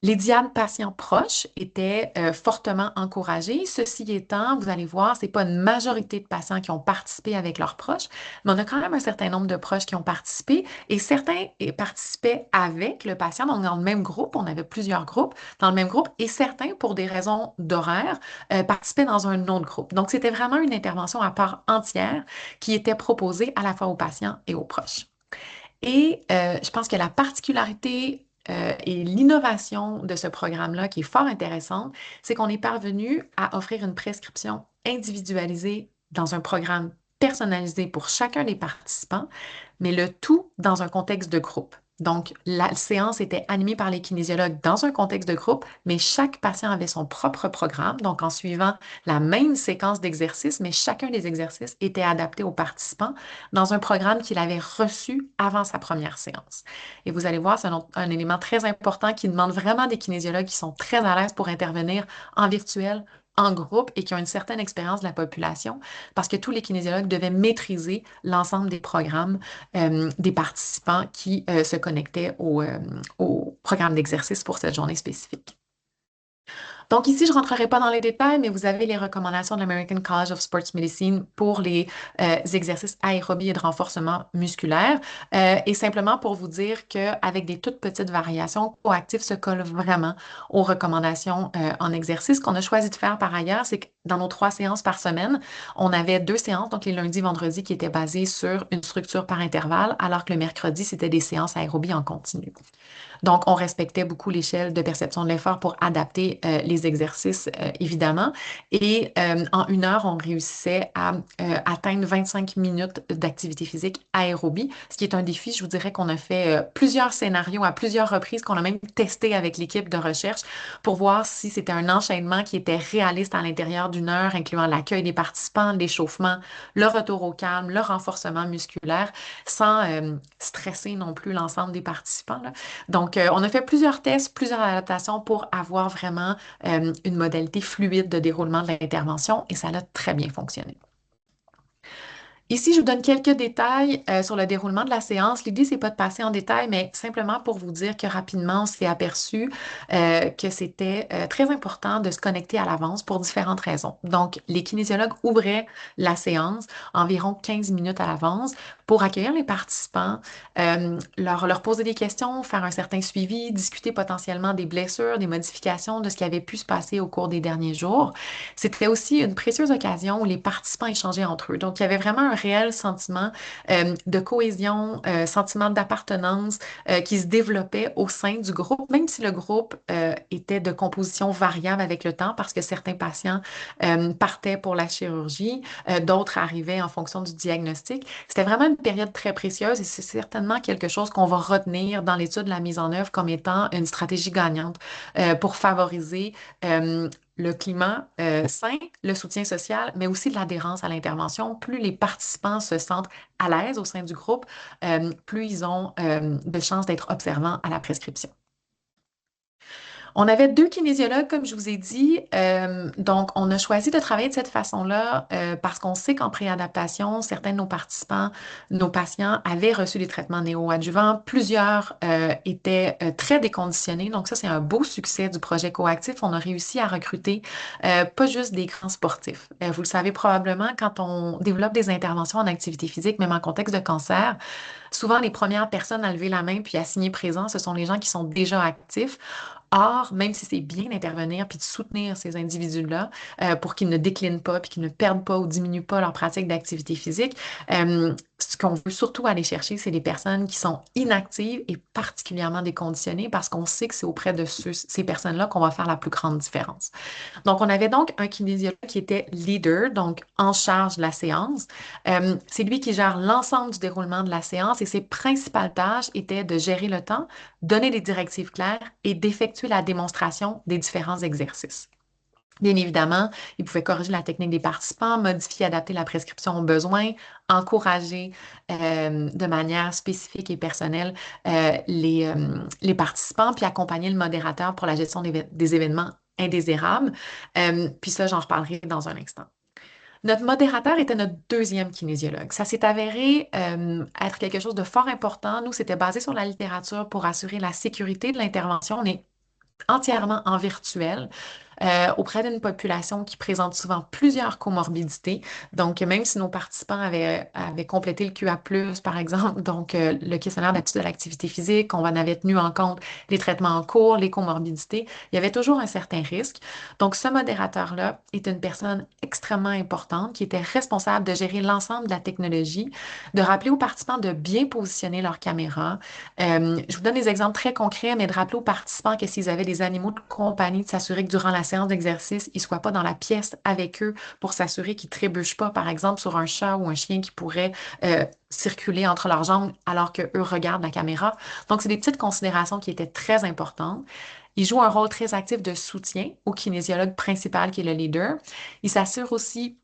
B: Les diades patients proches étaient fortement encouragés. Ceci étant, vous allez voir, ce n'est pas une majorité de patients qui ont participé avec leurs proches, mais on a quand même un certain nombre de proches qui ont participé et certains participaient avec le patient, donc dans le même groupe. On avait plusieurs groupes dans le même groupe et certains, pour des raisons d'horaire, participaient dans un autre groupe. Donc, c'était vraiment une intervention à part entière qui était proposée à la fois aux patients et aux proches. Et je pense que la particularité et l'innovation de ce programme-là, qui est fort intéressante, c'est qu'on est parvenu à offrir une prescription individualisée dans un programme personnalisé pour chacun des participants, mais le tout dans un contexte de groupe. Donc, la séance était animée par les kinésiologues dans un contexte de groupe, mais chaque patient avait son propre programme, donc en suivant la même séquence d'exercices, mais chacun des exercices était adapté aux participants dans un programme qu'il avait reçu avant sa première séance. Et vous allez voir, c'est un élément très important qui demande vraiment des kinésiologues qui sont très à l'aise pour intervenir en virtuel, en groupe et qui ont une certaine expérience de la population, parce que tous les kinésiologues devaient maîtriser l'ensemble des programmes des participants qui se connectaient au programme d'exercice pour cette journée spécifique. Donc ici, je ne rentrerai pas dans les détails, mais vous avez les recommandations de l'American College of Sports Medicine pour les exercices aérobie et de renforcement musculaire. Et simplement pour vous dire qu'avec des toutes petites variations, Coactif se colle vraiment aux recommandations en exercice. Ce qu'on a choisi de faire par ailleurs, c'est que dans nos 3 séances par semaine, on avait 2 séances, donc les lundis, vendredis, qui étaient basées sur une structure par intervalle, alors que le mercredi, c'était des séances aérobie en continu. Donc, on respectait beaucoup l'échelle de perception de l'effort pour adapter les exercices, évidemment. Et en 1 heure, on réussissait à atteindre 25 minutes d'activité physique aérobie, ce qui est un défi. Je vous dirais qu'on a fait plusieurs scénarios à plusieurs reprises, qu'on a même testé avec l'équipe de recherche pour voir si c'était un enchaînement qui était réaliste à l'intérieur d'1 heure, incluant l'accueil des participants, l'échauffement, le retour au calme, le renforcement musculaire, sans stresser non plus l'ensemble des participants, là. Donc, on a fait plusieurs tests, plusieurs adaptations pour avoir vraiment une modalité fluide de déroulement de l'intervention et ça a très bien fonctionné. Ici, je vous donne quelques détails sur le déroulement de la séance. L'idée, c'est pas de passer en détail, mais simplement pour vous dire que rapidement, on s'est aperçu que c'était très important de se connecter à l'avance pour différentes raisons. Donc, les kinésiologues ouvraient la séance environ 15 minutes à l'avance pour accueillir les participants, leur poser des questions, faire un certain suivi, discuter potentiellement des blessures, des modifications de ce qui avait pu se passer au cours des derniers jours. C'était aussi une précieuse occasion où les participants échangeaient entre eux. Donc, il y avait vraiment un réel sentiment de cohésion, sentiment d'appartenance qui se développait au sein du groupe, même si le groupe était de composition variable avec le temps, parce que certains patients partaient pour la chirurgie, d'autres arrivaient en fonction du diagnostic. C'était vraiment une période très précieuse et c'est certainement quelque chose qu'on va retenir dans l'étude de la mise en œuvre comme étant une stratégie gagnante pour favoriser le climat sain, le soutien social, mais aussi de l'adhérence à l'intervention. Plus les participants se sentent à l'aise au sein du groupe, plus ils ont de chances d'être observants à la prescription. On avait 2 kinésiologues, comme je vous ai dit. Donc, on a choisi de travailler de cette façon-là parce qu'on sait qu'en préadaptation, certains de nos participants, nos patients avaient reçu des traitements néoadjuvants. Plusieurs étaient très déconditionnés. Donc, ça, c'est un beau succès du projet Coactif. On a réussi à recruter pas juste des grands sportifs. Vous le savez probablement, quand on développe des interventions en activité physique, même en contexte de cancer, souvent les premières personnes à lever la main puis à signer présent, ce sont les gens qui sont déjà actifs. Or, même si c'est bien d'intervenir puis de soutenir ces individus-là pour qu'ils ne déclinent pas puis qu'ils ne perdent pas ou diminuent pas leur pratique d'activité physique, ce qu'on veut surtout aller chercher, c'est les personnes qui sont inactives et particulièrement déconditionnées parce qu'on sait que c'est auprès de ces personnes-là qu'on va faire la plus grande différence. Donc, on avait donc un kinésiologue qui était leader, donc en charge de la séance. C'est lui qui gère l'ensemble du déroulement de la séance et ses principales tâches étaient de gérer le temps, donner des directives claires et d'effectuer la démonstration des différents exercices. Bien évidemment, il pouvait corriger la technique des participants, modifier, adapter la prescription aux besoins, encourager de manière spécifique et personnelle les participants, puis accompagner le modérateur pour la gestion des événements indésirables. Puis ça, j'en reparlerai dans un instant. Notre modérateur était notre deuxième kinésiologue. Ça s'est avéré être quelque chose de fort important. Nous, c'était basé sur la littérature pour assurer la sécurité de l'intervention. On est entièrement en virtuel auprès d'une population qui présente souvent plusieurs comorbidités. Donc, même si nos participants avaient complété le QA+, par exemple, donc le questionnaire d'aptitude à l'activité physique, on en avait tenu en compte les traitements en cours, les comorbidités, il y avait toujours un certain risque. Donc, ce modérateur-là est une personne extrêmement importante qui était responsable de gérer l'ensemble de la technologie, de rappeler aux participants de bien positionner leur caméra. Je vous donne des exemples très concrets, mais de rappeler aux participants que s'ils avaient des animaux de compagnie, de s'assurer que durant la séance d'exercice, ils ne soient pas dans la pièce avec eux pour s'assurer qu'ils ne trébuchent pas, par exemple, sur un chat ou un chien qui pourrait circuler entre leurs jambes alors qu'eux regardent la caméra. Donc, c'est des petites considérations qui étaient très importantes. Il joue un rôle très actif de soutien au kinésiologue principal qui est le leader. Il s'assure aussi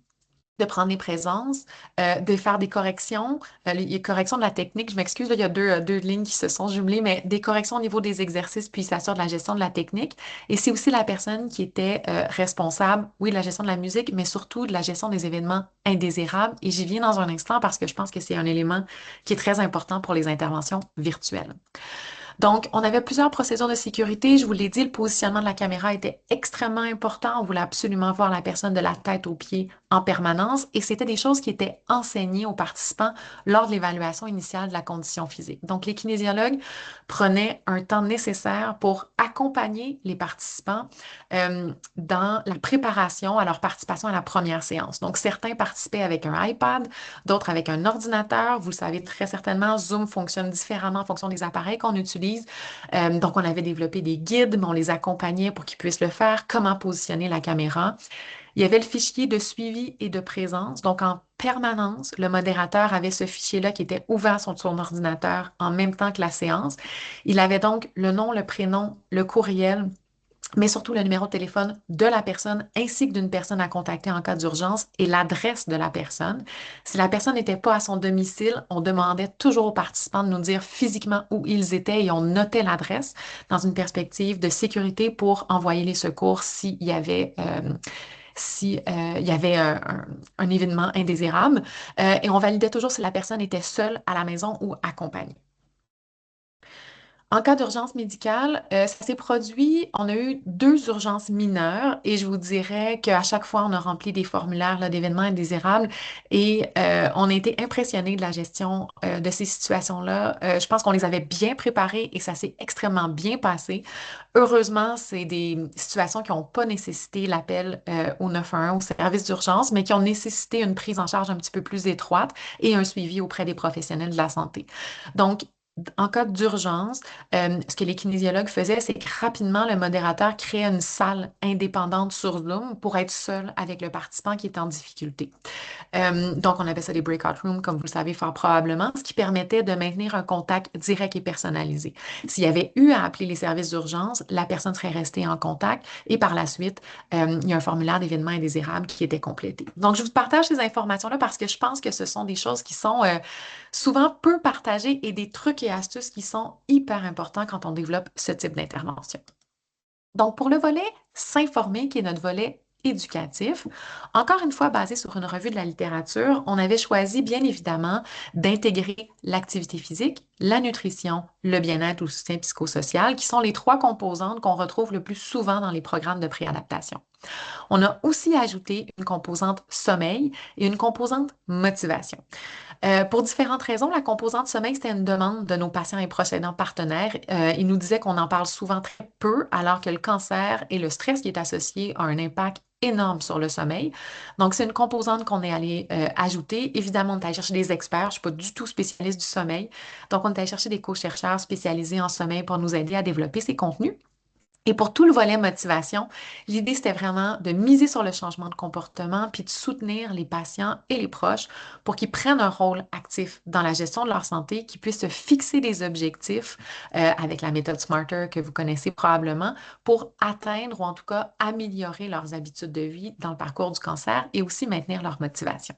B: de prendre les présences, de faire des corrections, les corrections de la technique. Je m'excuse, là, il y a deux lignes qui se sont jumelées, mais des corrections au niveau des exercices, puis il s'assure de la gestion de la technique. Et c'est aussi la personne qui était responsable, oui, de la gestion de la musique, mais surtout de la gestion des événements indésirables. Et j'y viens dans un instant parce que je pense que c'est un élément qui est très important pour les interventions virtuelles. Donc, on avait plusieurs procédures de sécurité. Je vous l'ai dit, le positionnement de la caméra était extrêmement important. On voulait absolument voir la personne de la tête aux pieds en permanence et c'était des choses qui étaient enseignées aux participants lors de l'évaluation initiale de la condition physique. Donc, les kinésiologues prenaient un temps nécessaire pour accompagner les participants dans la préparation à leur participation à la première séance. Donc, certains participaient avec un iPad, d'autres avec un ordinateur. Vous le savez très certainement, Zoom fonctionne différemment en fonction des appareils qu'on utilise. Donc, on avait développé des guides, mais on les accompagnait pour qu'ils puissent le faire, comment positionner la caméra. Il y avait le fichier de suivi et de présence. Donc, en permanence, le modérateur avait ce fichier-là qui était ouvert sur son ordinateur en même temps que la séance. Il avait donc le nom, le prénom, le courriel, mais surtout le numéro de téléphone de la personne ainsi que d'une personne à contacter en cas d'urgence et l'adresse de la personne. Si la personne n'était pas à son domicile, on demandait toujours aux participants de nous dire physiquement où ils étaient et on notait l'adresse dans une perspective de sécurité pour envoyer les secours s'il y avait si, il y avait un événement indésirable. Et on validait toujours si la personne était seule à la maison ou accompagnée. En cas d'urgence médicale, ça s'est produit, on a eu deux urgences mineures et je vous dirais qu'à chaque fois, on a rempli des formulaires là, d'événements indésirables et on a été impressionnés de la gestion de ces situations-là. Je pense qu'on les avait bien préparées et ça s'est extrêmement bien passé. Heureusement, c'est des situations qui n'ont pas nécessité l'appel au 911, au service d'urgence, mais qui ont nécessité une prise en charge un petit peu plus étroite et un suivi auprès des professionnels de la santé. Donc, en cas d'urgence, ce que les kinésiologues faisaient, c'est que rapidement, le modérateur créait une salle indépendante sur Zoom pour être seul avec le participant qui est en difficulté. Donc, on appelle ça des breakout rooms, comme vous le savez fort probablement, ce qui permettait de maintenir un contact direct et personnalisé. S'il y avait eu à appeler les services d'urgence, la personne serait restée en contact et par la suite, il y a un formulaire d'événements indésirables qui était complété. Donc, je vous partage ces informations-là parce que je pense que ce sont des choses qui sont souvent peu partagées et des trucs et astuces qui sont hyper importants quand on développe ce type d'intervention. Donc, pour le volet s'informer, qui est notre volet éducatif, encore une fois basé sur une revue de la littérature, on avait choisi bien évidemment d'intégrer l'activité physique, la nutrition, le bien-être ou le soutien psychosocial, qui sont les trois composantes qu'on retrouve le plus souvent dans les programmes de préadaptation. On a aussi ajouté une composante sommeil et une composante motivation. Pour différentes raisons, la composante sommeil, c'était une demande de nos patients et proches aidants partenaires. Ils nous disaient qu'on en parle souvent très peu, alors que le cancer et le stress qui est associé ont un impact énorme sur le sommeil. Donc, c'est une composante qu'on est allé ajouter. Évidemment, on est allé chercher des experts. Je ne suis pas du tout spécialiste du sommeil. Donc, on est allé chercher des co-chercheurs spécialisés en sommeil pour nous aider à développer ces contenus. Et pour tout le volet motivation, l'idée, c'était vraiment de miser sur le changement de comportement puis de soutenir les patients et les proches pour qu'ils prennent un rôle actif dans la gestion de leur santé, qu'ils puissent se fixer des objectifs avec la méthode Smarter que vous connaissez probablement pour atteindre ou en tout cas améliorer leurs habitudes de vie dans le parcours du cancer et aussi maintenir leur motivation.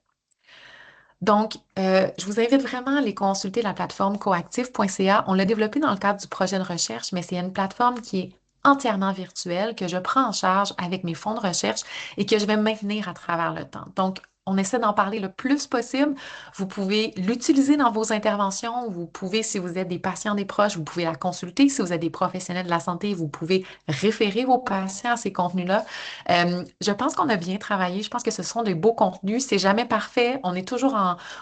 B: Donc, je vous invite vraiment à aller consulter la plateforme coactive.ca. On l'a développée dans le cadre du projet de recherche, mais c'est une plateforme qui est entièrement virtuelle, que je prends en charge avec mes fonds de recherche et que je vais maintenir à travers le temps. Donc, on essaie d'en parler le plus possible. Vous pouvez l'utiliser dans vos interventions. Vous pouvez, si vous êtes des patients, des proches, vous pouvez la consulter. Si vous êtes des professionnels de la santé, vous pouvez référer vos patients à ces contenus-là. Je pense qu'on a bien travaillé. Je pense que ce sont des beaux contenus. C'est jamais parfait. On est toujours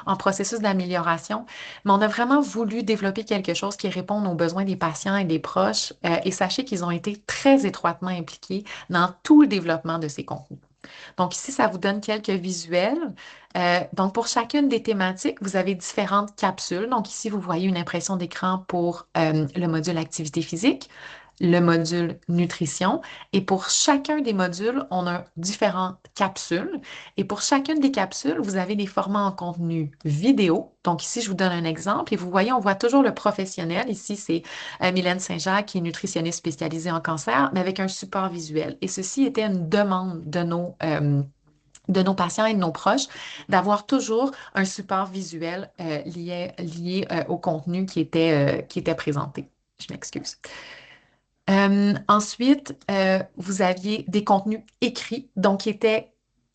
B: en processus d'amélioration, mais on a vraiment voulu développer quelque chose qui réponde aux besoins des patients et des proches. Et sachez qu'ils ont été très étroitement impliqués dans tout le développement de ces contenus. Donc ici, ça vous donne quelques visuels. Donc pour chacune des thématiques, vous avez différentes capsules. Donc ici, vous voyez une impression d'écran pour le module activité physique, le module nutrition. Et pour chacun des modules, on a différentes capsules. Et pour chacune des capsules, vous avez des formats en contenu vidéo. Donc ici, je vous donne un exemple. Et vous voyez, on voit toujours le professionnel. Ici, c'est Mylène Saint-Jacques, qui est nutritionniste spécialisée en cancer, mais avec un support visuel. Et ceci était une demande de nos patients et de nos proches, d'avoir toujours un support visuel lié au contenu qui était présenté. Je m'excuse. Ensuite, vous aviez des contenus écrits, donc qui étaient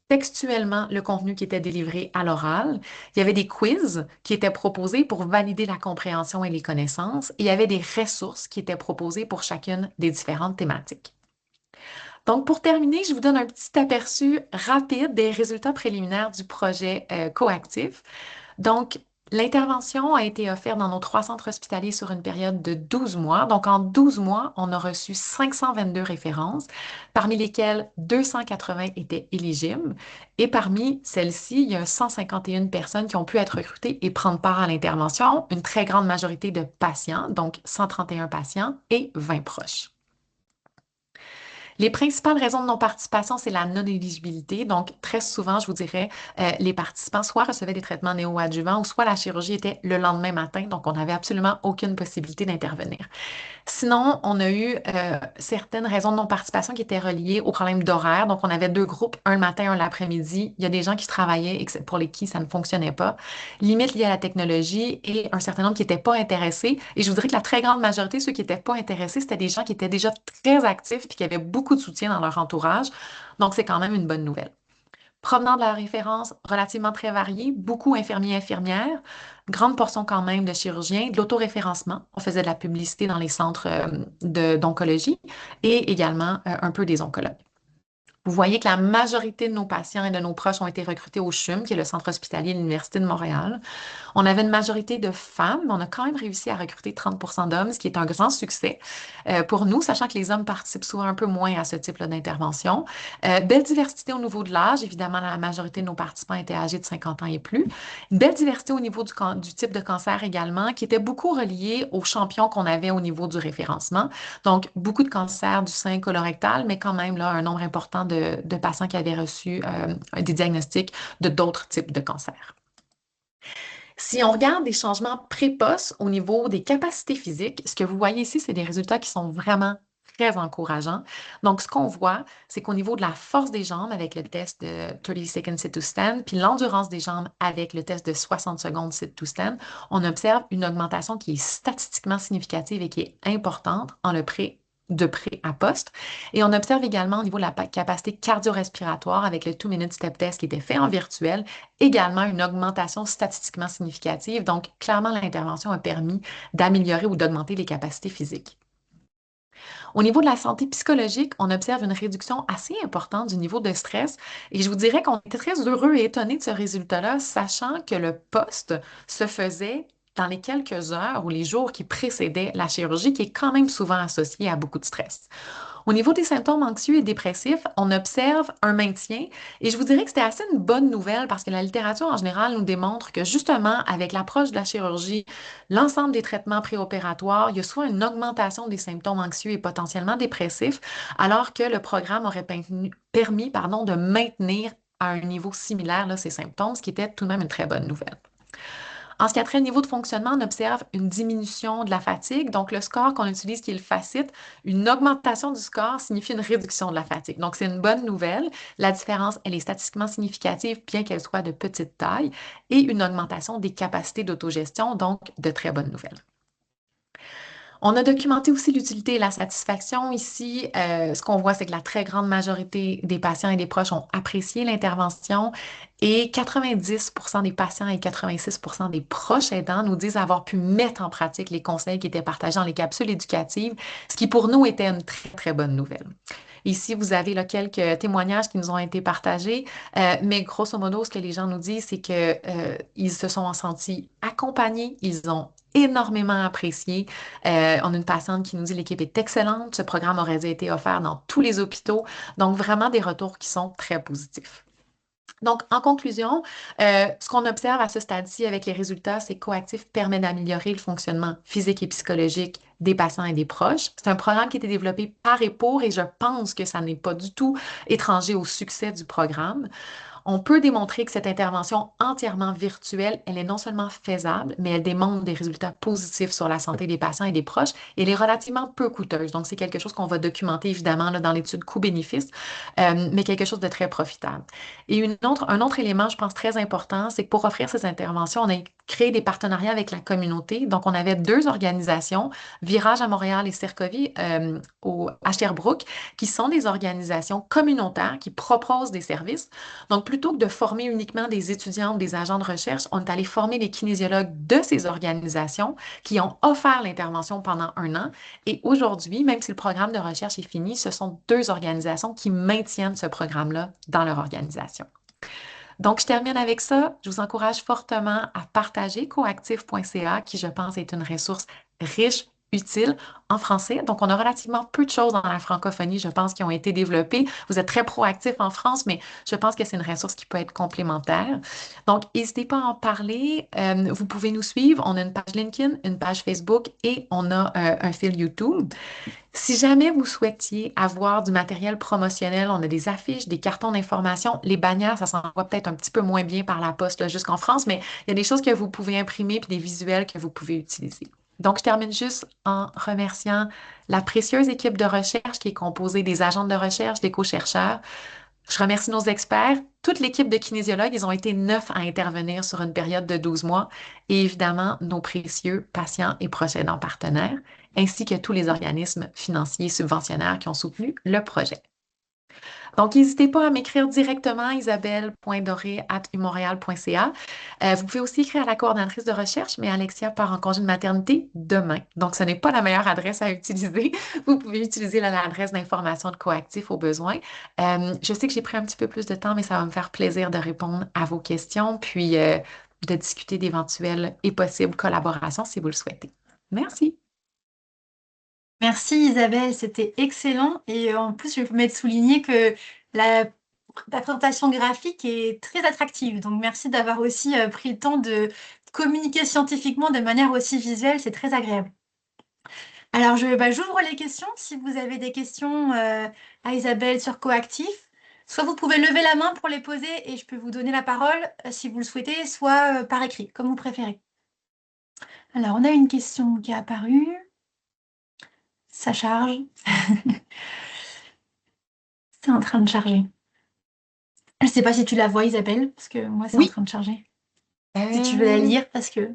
B: textuellement le contenu qui était délivré à l'oral. Il y avait des quiz qui étaient proposés pour valider la compréhension et les connaissances. Et il y avait des ressources qui étaient proposées pour chacune des différentes thématiques. Donc, pour terminer, je vous donne un petit aperçu rapide des résultats préliminaires du projet coactif. Donc, l'intervention a été offerte dans nos 3 centres hospitaliers sur une période de 12 mois. Donc, en 12 mois, on a reçu 522 références, parmi lesquelles 280 étaient éligibles. Et parmi celles-ci, il y a 151 personnes qui ont pu être recrutées et prendre part à l'intervention, une très grande majorité de patients, donc 131 patients et 20 proches. Les principales raisons de non-participation, c'est la non-éligibilité. Donc, très souvent, je vous dirais, les participants soit recevaient des traitements néoadjuvants ou soit la chirurgie était le lendemain matin. Donc, on n'avait absolument aucune possibilité d'intervenir. Sinon, on a eu certaines raisons de non-participation qui étaient reliées au problème d'horaire. Donc, on avait 2 groupes, un le matin, un l'après-midi. Il y a des gens qui travaillaient et pour lesquels ça ne fonctionnait pas. Limite liée à la technologie et un certain nombre qui n'étaient pas intéressés. Et je vous dirais que la très grande majorité, ceux qui n'étaient pas intéressés, c'était des gens qui étaient déjà très actifs et qui avaient beaucoup de soutien dans leur entourage. Donc, c'est quand même une bonne nouvelle. Provenant de la référence relativement très variée, beaucoup infirmiers et infirmières, grande portion quand même de chirurgiens, de l'autoréférencement. On faisait de la publicité dans les centres d'oncologie et également un peu des oncologues. Vous voyez que la majorité de nos patients et de nos proches ont été recrutés au CHUM, qui est le centre hospitalier de l'Université de Montréal. On avait une majorité de femmes, mais on a quand même réussi à recruter 30 d'hommes, ce qui est un grand succès pour nous, sachant que les hommes participent souvent un peu moins à ce type-là d'intervention. Belle diversité au niveau de l'âge. Évidemment, la majorité de nos participants étaient âgés de 50 ans et plus. Une belle diversité au niveau du type de cancer également, qui était beaucoup relié aux champions qu'on avait au niveau du référencement. Donc, beaucoup de cancers du sein colorectal, mais quand même là, un nombre important de patients qui avaient reçu des diagnostics de d'autres types de cancers. Si on regarde des changements précoces au niveau des capacités physiques, ce que vous voyez ici, c'est des résultats qui sont vraiment très encourageants. Donc, ce qu'on voit, c'est qu'au niveau de la force des jambes avec le test de 30 seconds sit to stand, puis l'endurance des jambes avec le test de 60 secondes sit to stand, on observe une augmentation qui est statistiquement significative et qui est importante de pré à poste. Et on observe également au niveau de la capacité cardio-respiratoire avec le 2-minute step test qui était fait en virtuel également une augmentation statistiquement significative. Donc, clairement, l'intervention a permis d'améliorer ou d'augmenter les capacités physiques. Au niveau de la santé psychologique, on observe une réduction assez importante du niveau de stress et je vous dirais qu'on était très heureux et étonnés de ce résultat-là, sachant que le poste se faisait dans les quelques heures ou les jours qui précédaient la chirurgie, qui est quand même souvent associée à beaucoup de stress. Au niveau des symptômes anxieux et dépressifs, on observe un maintien et je vous dirais que c'était assez une bonne nouvelle parce que la littérature en général nous démontre que justement, avec l'approche de la chirurgie, l'ensemble des traitements préopératoires, il y a soit une augmentation des symptômes anxieux et potentiellement dépressifs, alors que le programme aurait permis de maintenir à un niveau similaire là, ces symptômes, ce qui était tout de même une très bonne nouvelle. En ce qui a trait au niveau de fonctionnement, on observe une diminution de la fatigue. Donc, le score qu'on utilise, qui est le FACIT, une augmentation du score signifie une réduction de la fatigue. Donc, c'est une bonne nouvelle. La différence, elle est statistiquement significative, bien qu'elle soit de petite taille, et une augmentation des capacités d'autogestion, donc de très bonnes nouvelles. On a documenté aussi l'utilité et la satisfaction. Ici, ce qu'on voit, c'est que la très grande majorité des patients et des proches ont apprécié l'intervention et 90% des patients et 86% des proches aidants nous disent avoir pu mettre en pratique les conseils qui étaient partagés dans les capsules éducatives, ce qui pour nous était une très, très bonne nouvelle. Ici, vous avez là, quelques témoignages qui nous ont été partagés, mais grosso modo, ce que les gens nous disent, c'est que, ils se sont sentis accompagnés, ils ont énormément apprécié. On a une patiente qui nous dit l'équipe est excellente, ce programme aurait été offert dans tous les hôpitaux, donc vraiment des retours qui sont très positifs. Donc, en conclusion, ce qu'on observe à ce stade-ci avec les résultats, c'est que Coactif permet d'améliorer le fonctionnement physique et psychologique des patients et des proches. C'est un programme qui a été développé par et pour, et je pense que ça n'est pas du tout étranger au succès du programme. On peut démontrer que cette intervention entièrement virtuelle, elle est non seulement faisable, mais elle démontre des résultats positifs sur la santé des patients et des proches. Et elle est relativement peu coûteuse. Donc, c'est quelque chose qu'on va documenter évidemment là, dans l'étude coût-bénéfice, mais quelque chose de très profitable. Et un autre élément, je pense, très important, c'est que pour offrir ces interventions, on a créer des partenariats avec la communauté. Donc, on avait deux organisations, Virage à Montréal et Cercovie à Sherbrooke, qui sont des organisations communautaires qui proposent des services. Donc, plutôt que de former uniquement des étudiants ou des agents de recherche, on est allé former les kinésiologues de ces organisations qui ont offert l'intervention pendant 1 an. Et aujourd'hui, même si le programme de recherche est fini, ce sont deux organisations qui maintiennent ce programme-là dans leur organisation. Donc, je termine avec ça. Je vous encourage fortement à partager coactif.ca, qui, je pense, est une ressource riche, utile en français. Donc, on a relativement peu de choses dans la francophonie, je pense, qui ont été développées. Vous êtes très proactif en France, mais je pense que c'est une ressource qui peut être complémentaire. Donc, n'hésitez pas à en parler. Vous pouvez nous suivre. On a une page LinkedIn, une page Facebook et on a un fil YouTube. Si jamais vous souhaitiez avoir du matériel promotionnel, on a des affiches, des cartons d'information, les bannières, ça s'envoie peut-être un petit peu moins bien par la poste là, jusqu'en France, mais il y a des choses que vous pouvez imprimer puis des visuels que vous pouvez utiliser. Donc, je termine juste en remerciant la précieuse équipe de recherche qui est composée des agents de recherche, des co-chercheurs. Je remercie nos experts, toute l'équipe de kinésiologues. Ils ont été 9 à intervenir sur une période de 12 mois. Et évidemment, nos précieux patients et proches aidants partenaires, ainsi que tous les organismes financiers subventionnaires qui ont soutenu le projet. Donc, n'hésitez pas à m'écrire directement isabelle.doré@umontréal.ca. Vous pouvez aussi écrire à la coordonnatrice de recherche, mais Alexia part en congé de maternité demain. Donc, ce n'est pas la meilleure adresse à utiliser. Vous pouvez utiliser l'adresse d'information de Coactif au besoin. Je sais que j'ai pris un petit peu plus de temps, mais ça va me faire plaisir de répondre à vos questions, puis de discuter d'éventuelles et possibles collaborations si vous le souhaitez. Merci.
A: Merci Isabelle, c'était excellent. Et en plus, je vais me souligner que la, la présentation graphique est très attractive. Donc, merci d'avoir aussi pris le temps de communiquer scientifiquement de manière aussi visuelle. C'est très agréable. Alors, j'ouvre les questions. Si vous avez des questions à Isabelle sur Coactif, soit vous pouvez lever la main pour les poser et je peux vous donner la parole si vous le souhaitez, soit par écrit, comme vous préférez. Alors, on a une question qui est apparue. Ça charge. C'est en train de charger. Je ne sais pas si tu la vois, Isabelle, parce que moi, c'est en
B: Oui.
A: train de charger. Si tu veux la
B: Euh,
A: lire, parce que...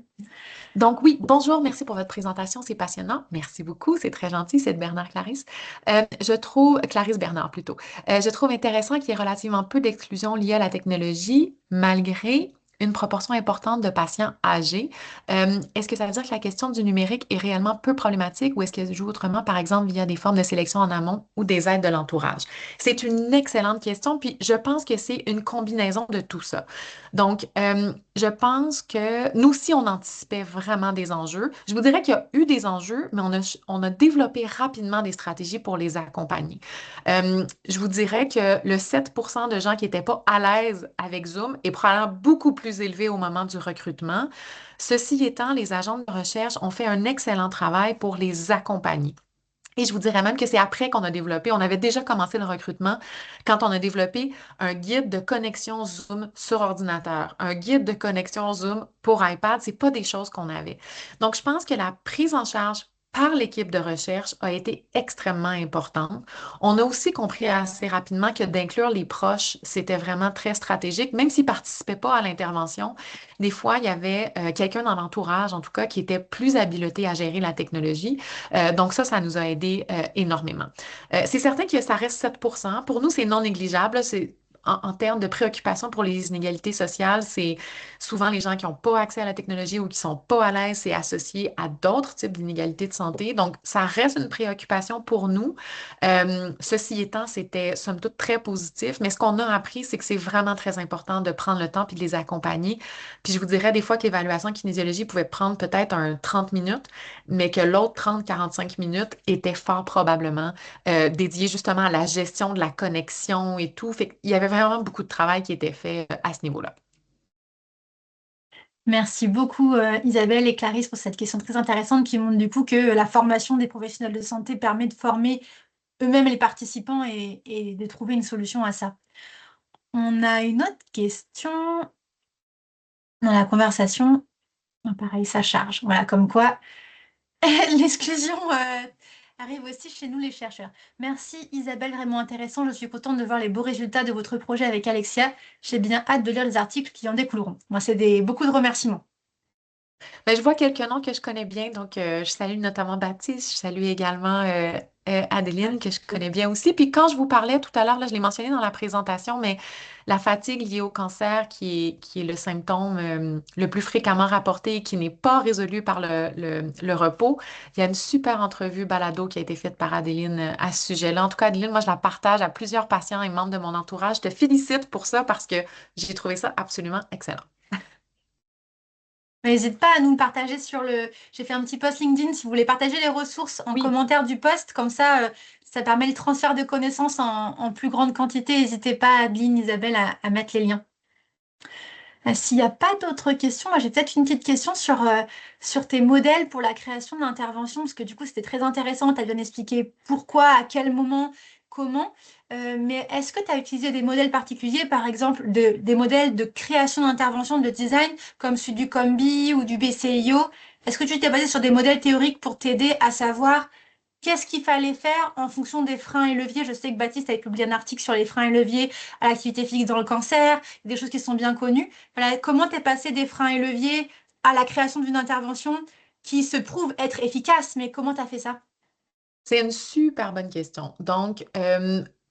B: Donc oui, bonjour, merci pour votre présentation, c'est passionnant. Merci beaucoup, c'est très gentil, c'est de Bernard Clarisse. Je trouve, Clarisse Bernard plutôt, je trouve intéressant qu'il y ait relativement peu d'exclusion liée à la technologie, malgré une proportion importante de patients âgés. Est-ce que ça veut dire que la question du numérique est réellement peu problématique ou est-ce qu'elle se joue autrement, par exemple, via des formes de sélection en amont ou des aides de l'entourage? C'est une excellente question, puis je pense que c'est une combinaison de tout ça. Donc, je pense que nous aussi, on anticipait vraiment des enjeux. Je vous dirais qu'il y a eu des enjeux, mais on a développé rapidement des stratégies pour les accompagner. Je vous dirais que le 7% de gens qui n'étaient pas à l'aise avec Zoom est probablement beaucoup plus élevé au moment du recrutement. Ceci étant, les agents de recherche ont fait un excellent travail pour les accompagner. Et je vous dirais même que c'est après qu'on a développé, on avait déjà commencé le recrutement quand on a développé un guide de connexion Zoom sur ordinateur, un guide de connexion Zoom pour iPad. C'est pas des choses qu'on avait. Donc, je pense que la prise en charge par l'équipe de recherche a été extrêmement importante. On a aussi compris assez rapidement que d'inclure les proches, c'était vraiment très stratégique, même s'ils ne participaient pas à l'intervention. Des fois, il y avait quelqu'un dans l'entourage, en tout cas, qui était plus habilité à gérer la technologie. Donc ça nous a aidé énormément. C'est certain que ça reste 7%. Pour nous, c'est non négligeable. C'est en termes de préoccupation pour les inégalités sociales, c'est souvent les gens qui n'ont pas accès à la technologie ou qui ne sont pas à l'aise, c'est associé à d'autres types d'inégalités de santé. Donc, ça reste une préoccupation pour nous. Ceci étant, c'était somme toute très positif, mais ce qu'on a appris, c'est que c'est vraiment très important de prendre le temps puis de les accompagner. Puis je vous dirais des fois que l'évaluation de kinésiologie pouvait prendre peut-être un 30 minutes, mais que l'autre 30-45 minutes était fort probablement dédié justement à la gestion de la connexion et tout. Fait qu'il y avait vraiment beaucoup de travail qui était fait à ce niveau-là.
A: Merci beaucoup Isabelle et Clarisse pour cette question très intéressante qui montre du coup que la formation des professionnels de santé permet de former eux-mêmes les participants et de trouver une solution à ça. On a une autre question dans la conversation. Ah, pareil, ça charge. Voilà, comme quoi l'exclusion arrive aussi chez nous les chercheurs. Merci Isabelle, vraiment intéressant. Je suis contente de voir les beaux résultats de votre projet avec Alexia. J'ai bien hâte de lire les articles qui en découleront. Moi, c'est beaucoup de remerciements.
B: Ben, je vois quelques noms que je connais bien, donc je salue notamment Baptiste, je salue également Adeline, que je connais bien aussi. Puis quand je vous parlais tout à l'heure, là, je l'ai mentionné dans la présentation, mais la fatigue liée au cancer, qui est le symptôme le plus fréquemment rapporté et qui n'est pas résolu par le repos, il y a une super entrevue balado qui a été faite par Adeline à ce sujet-là. En tout cas, Adeline, moi, je la partage à plusieurs patients et membres de mon entourage. Je te félicite pour ça parce que j'ai trouvé ça absolument excellent.
A: N'hésite pas à nous le partager sur le. J'ai fait un petit post LinkedIn si vous voulez partager les ressources en
B: Oui.
A: commentaire du post, comme ça permet le transfert de connaissances en plus grande quantité. N'hésitez pas, Adeline, Isabelle, à mettre les liens. S'il n'y a pas d'autres questions, moi j'ai peut-être une petite question sur tes modèles pour la création d'interventions, parce que du coup c'était très intéressant, tu as bien expliqué pourquoi, à quel moment, comment. Mais est-ce que tu as utilisé des modèles particuliers, par exemple des modèles de création d'intervention, de design, comme celui du Combi ou du BCIO? Est-ce que tu t'es basé sur des modèles théoriques pour t'aider à savoir qu'est-ce qu'il fallait faire en fonction des freins et leviers? Je sais que Baptiste avait publié un article sur les freins et leviers à l'activité physique dans le cancer, des choses qui sont bien connues. Voilà, comment tu es passé des freins et leviers à la création d'une intervention qui se prouve être efficace, mais comment tu as fait ça?
B: C'est une super bonne question. Donc,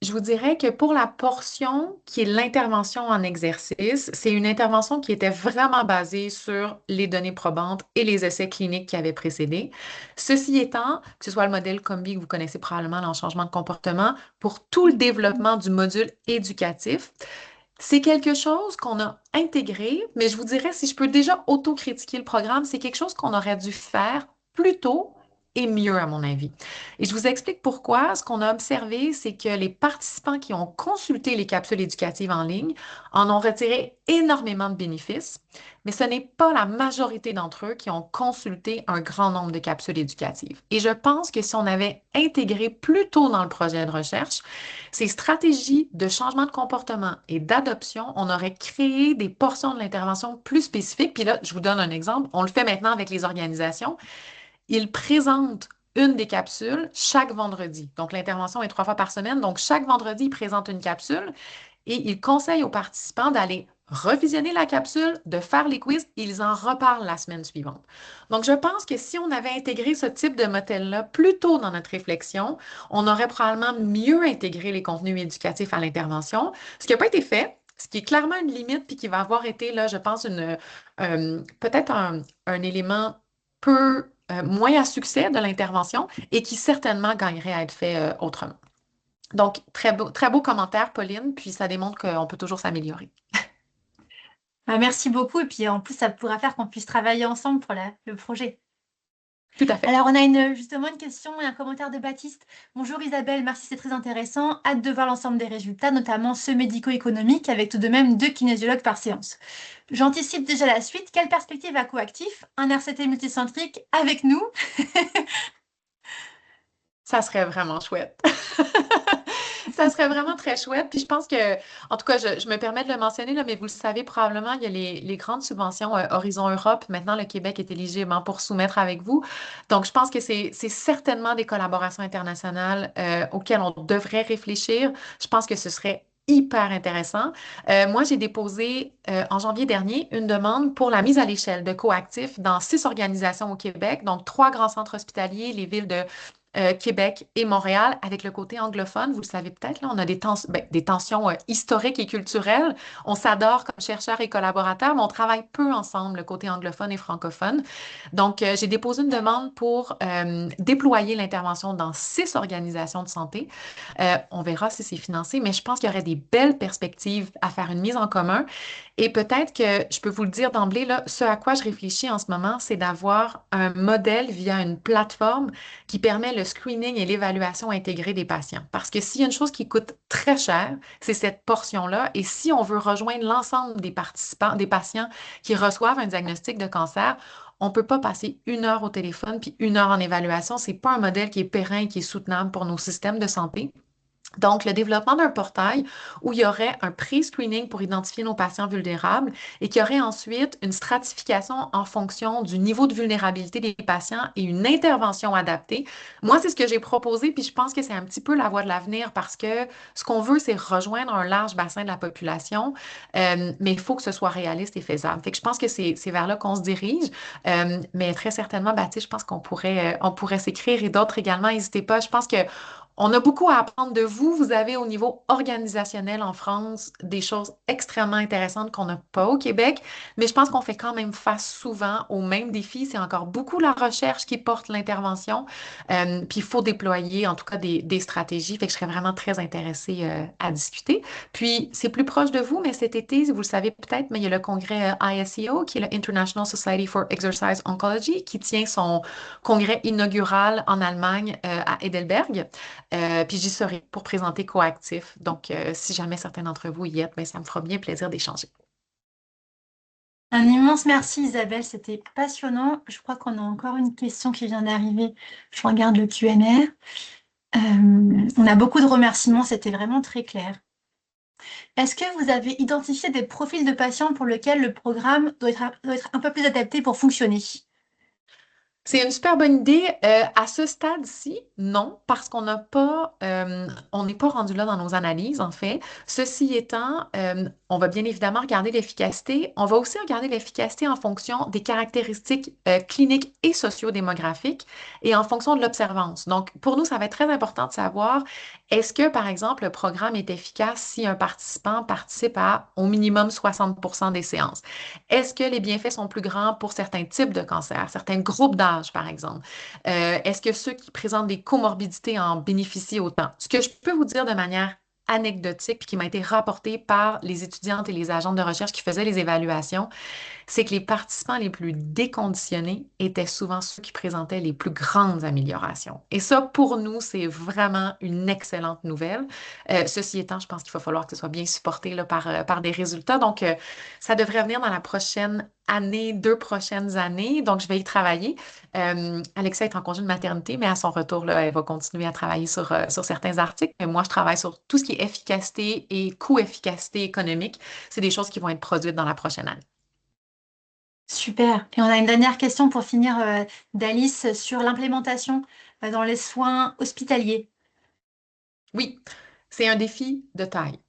B: je vous dirais que pour la portion qui est l'intervention en exercice, c'est une intervention qui était vraiment basée sur les données probantes et les essais cliniques qui avaient précédé. Ceci étant, que ce soit le modèle Combi que vous connaissez probablement dans le changement de comportement, pour tout le développement du module éducatif, c'est quelque chose qu'on a intégré, mais je vous dirais, si je peux déjà auto-critiquer le programme, c'est quelque chose qu'on aurait dû faire plus tôt et mieux, à mon avis. Et je vous explique pourquoi. Ce qu'on a observé, c'est que les participants qui ont consulté les capsules éducatives en ligne en ont retiré énormément de bénéfices, mais ce n'est pas la majorité d'entre eux qui ont consulté un grand nombre de capsules éducatives. Et je pense que si on avait intégré plus tôt dans le projet de recherche, ces stratégies de changement de comportement et d'adoption, on aurait créé des portions de l'intervention plus spécifiques. Puis là, je vous donne un exemple. On le fait maintenant avec les organisations. Ils présentent une des capsules chaque vendredi. Donc, l'intervention est 3 fois par semaine. Donc, chaque vendredi, ils présentent une capsule et ils conseillent aux participants d'aller revisionner la capsule, de faire les quiz et ils en reparlent la semaine suivante. Donc, je pense que si on avait intégré ce type de modèle-là plus tôt dans notre réflexion, on aurait probablement mieux intégré les contenus éducatifs à l'intervention, ce qui n'a pas été fait. Ce qui est clairement une limite, puis qui va avoir été, là, je pense, peut-être un élément peu moins à succès de l'intervention et qui certainement gagnerait à être fait autrement. Donc, très beau commentaire, Pauline, puis ça démontre qu'on peut toujours s'améliorer.
A: Merci beaucoup. Et puis en plus, ça pourra faire qu'on puisse travailler ensemble pour le projet.
B: Tout à fait.
A: Alors, on a justement une question et un commentaire de Baptiste. Bonjour Isabelle, merci, c'est très intéressant. Hâte de voir l'ensemble des résultats, notamment ceux médico-économiques, avec tout de même 2 kinésiologues par séance. J'anticipe déjà la suite. Quelle perspective à coactif? Un RCT multicentrique avec nous?
B: Ça serait vraiment chouette. Ça serait vraiment très chouette. Puis je pense que, en tout cas, je me permets de le mentionner, là, mais vous le savez probablement, il y a les grandes subventions Horizon Europe. Maintenant, le Québec est éligible hein, pour soumettre avec vous. Donc, je pense que c'est certainement des collaborations internationales auxquelles on devrait réfléchir. Je pense que ce serait hyper intéressant. Moi, j'ai déposé en janvier dernier une demande pour la mise à l'échelle de coactifs dans 6 organisations au Québec, donc 3 grands centres hospitaliers, les villes de Québec et Montréal, avec le côté anglophone, vous le savez peut-être, là, on a des tensions historiques et culturelles. On s'adore comme chercheurs et collaborateurs, mais on travaille peu ensemble, le côté anglophone et francophone. Donc, j'ai déposé une demande pour déployer l'intervention dans 6 organisations de santé. On verra si c'est financé, mais je pense qu'il y aurait des belles perspectives à faire une mise en commun. Et peut-être que je peux vous le dire d'emblée, là, ce à quoi je réfléchis en ce moment, c'est d'avoir un modèle via une plateforme qui permet le screening et l'évaluation intégrée des patients. Parce que s'il y a une chose qui coûte très cher, c'est cette portion-là. Et si on veut rejoindre l'ensemble des participants, des patients qui reçoivent un diagnostic de cancer, on ne peut pas passer 1 heure au téléphone puis 1 heure en évaluation. Ce n'est pas un modèle qui est périn et qui est soutenable pour nos systèmes de santé. Donc, le développement d'un portail où il y aurait un pré-screening pour identifier nos patients vulnérables et qu'il y aurait ensuite une stratification en fonction du niveau de vulnérabilité des patients et une intervention adaptée. Moi, c'est ce que j'ai proposé, puis je pense que c'est un petit peu la voie de l'avenir parce que ce qu'on veut, c'est rejoindre un large bassin de la population, mais il faut que ce soit réaliste et faisable. Fait que je pense que c'est vers là qu'on se dirige, mais très certainement, je pense on pourrait s'écrire et d'autres également. N'hésitez pas. Je pense que on a beaucoup à apprendre de vous. Vous avez au niveau organisationnel en France des choses extrêmement intéressantes qu'on n'a pas au Québec, mais je pense qu'on fait quand même face souvent aux mêmes défis. C'est encore beaucoup la recherche qui porte l'intervention. Puis il faut déployer en tout cas des stratégies. Fait que je serais vraiment très intéressée à discuter. Puis c'est plus proche de vous, mais cet été, vous le savez peut-être, mais il y a le congrès ISEO, qui est le International Society for Exercise Oncology, qui tient son congrès inaugural en Allemagne à Heidelberg. Puis j'y serai pour présenter Coactif. Donc, si jamais certains d'entre vous y êtes, ben, ça me fera bien plaisir d'échanger.
A: Un immense merci Isabelle, c'était passionnant. Je crois qu'on a encore une question qui vient d'arriver. Je regarde le Q&A. On a beaucoup de remerciements, c'était vraiment très clair. Est-ce que vous avez identifié des profils de patients pour lesquels le programme doit être un peu plus adapté pour fonctionner?
B: C'est une super bonne idée. À ce stade-ci, non, parce on n'est pas rendu là dans nos analyses, en fait. Ceci étant, on va bien évidemment regarder l'efficacité. On va aussi regarder l'efficacité en fonction des caractéristiques cliniques et sociodémographiques et en fonction de l'observance. Donc, pour nous, ça va être très important de savoir est-ce que, par exemple, le programme est efficace si un participant participe à au minimum 60% des séances? Est-ce que les bienfaits sont plus grands pour certains types de cancers, certains groupes d'âge, par exemple? Est-ce que ceux qui présentent des comorbidités en bénéficient autant? Ce que je peux vous dire de manière anecdotique, puis qui m'a été rapporté par les étudiantes et les agentes de recherche qui faisaient les évaluations, c'est que les participants les plus déconditionnés étaient souvent ceux qui présentaient les plus grandes améliorations. Et ça, pour nous, c'est vraiment une excellente nouvelle. Ceci étant, je pense qu'il va falloir que ce soit bien supporté là, par des résultats. Donc, ça devrait venir dans la prochaine année, 2 prochaines années. Donc, je vais y travailler. Alexa est en congé de maternité, mais à son retour, là, elle va continuer à travailler sur certains articles. Mais moi, je travaille sur tout ce qui est efficacité et coût-efficacité économique. C'est des choses qui vont être produites dans la prochaine année.
A: Super. Et on a une dernière question pour finir d'Alice sur l'implémentation dans les soins hospitaliers.
B: Oui, c'est un défi de taille.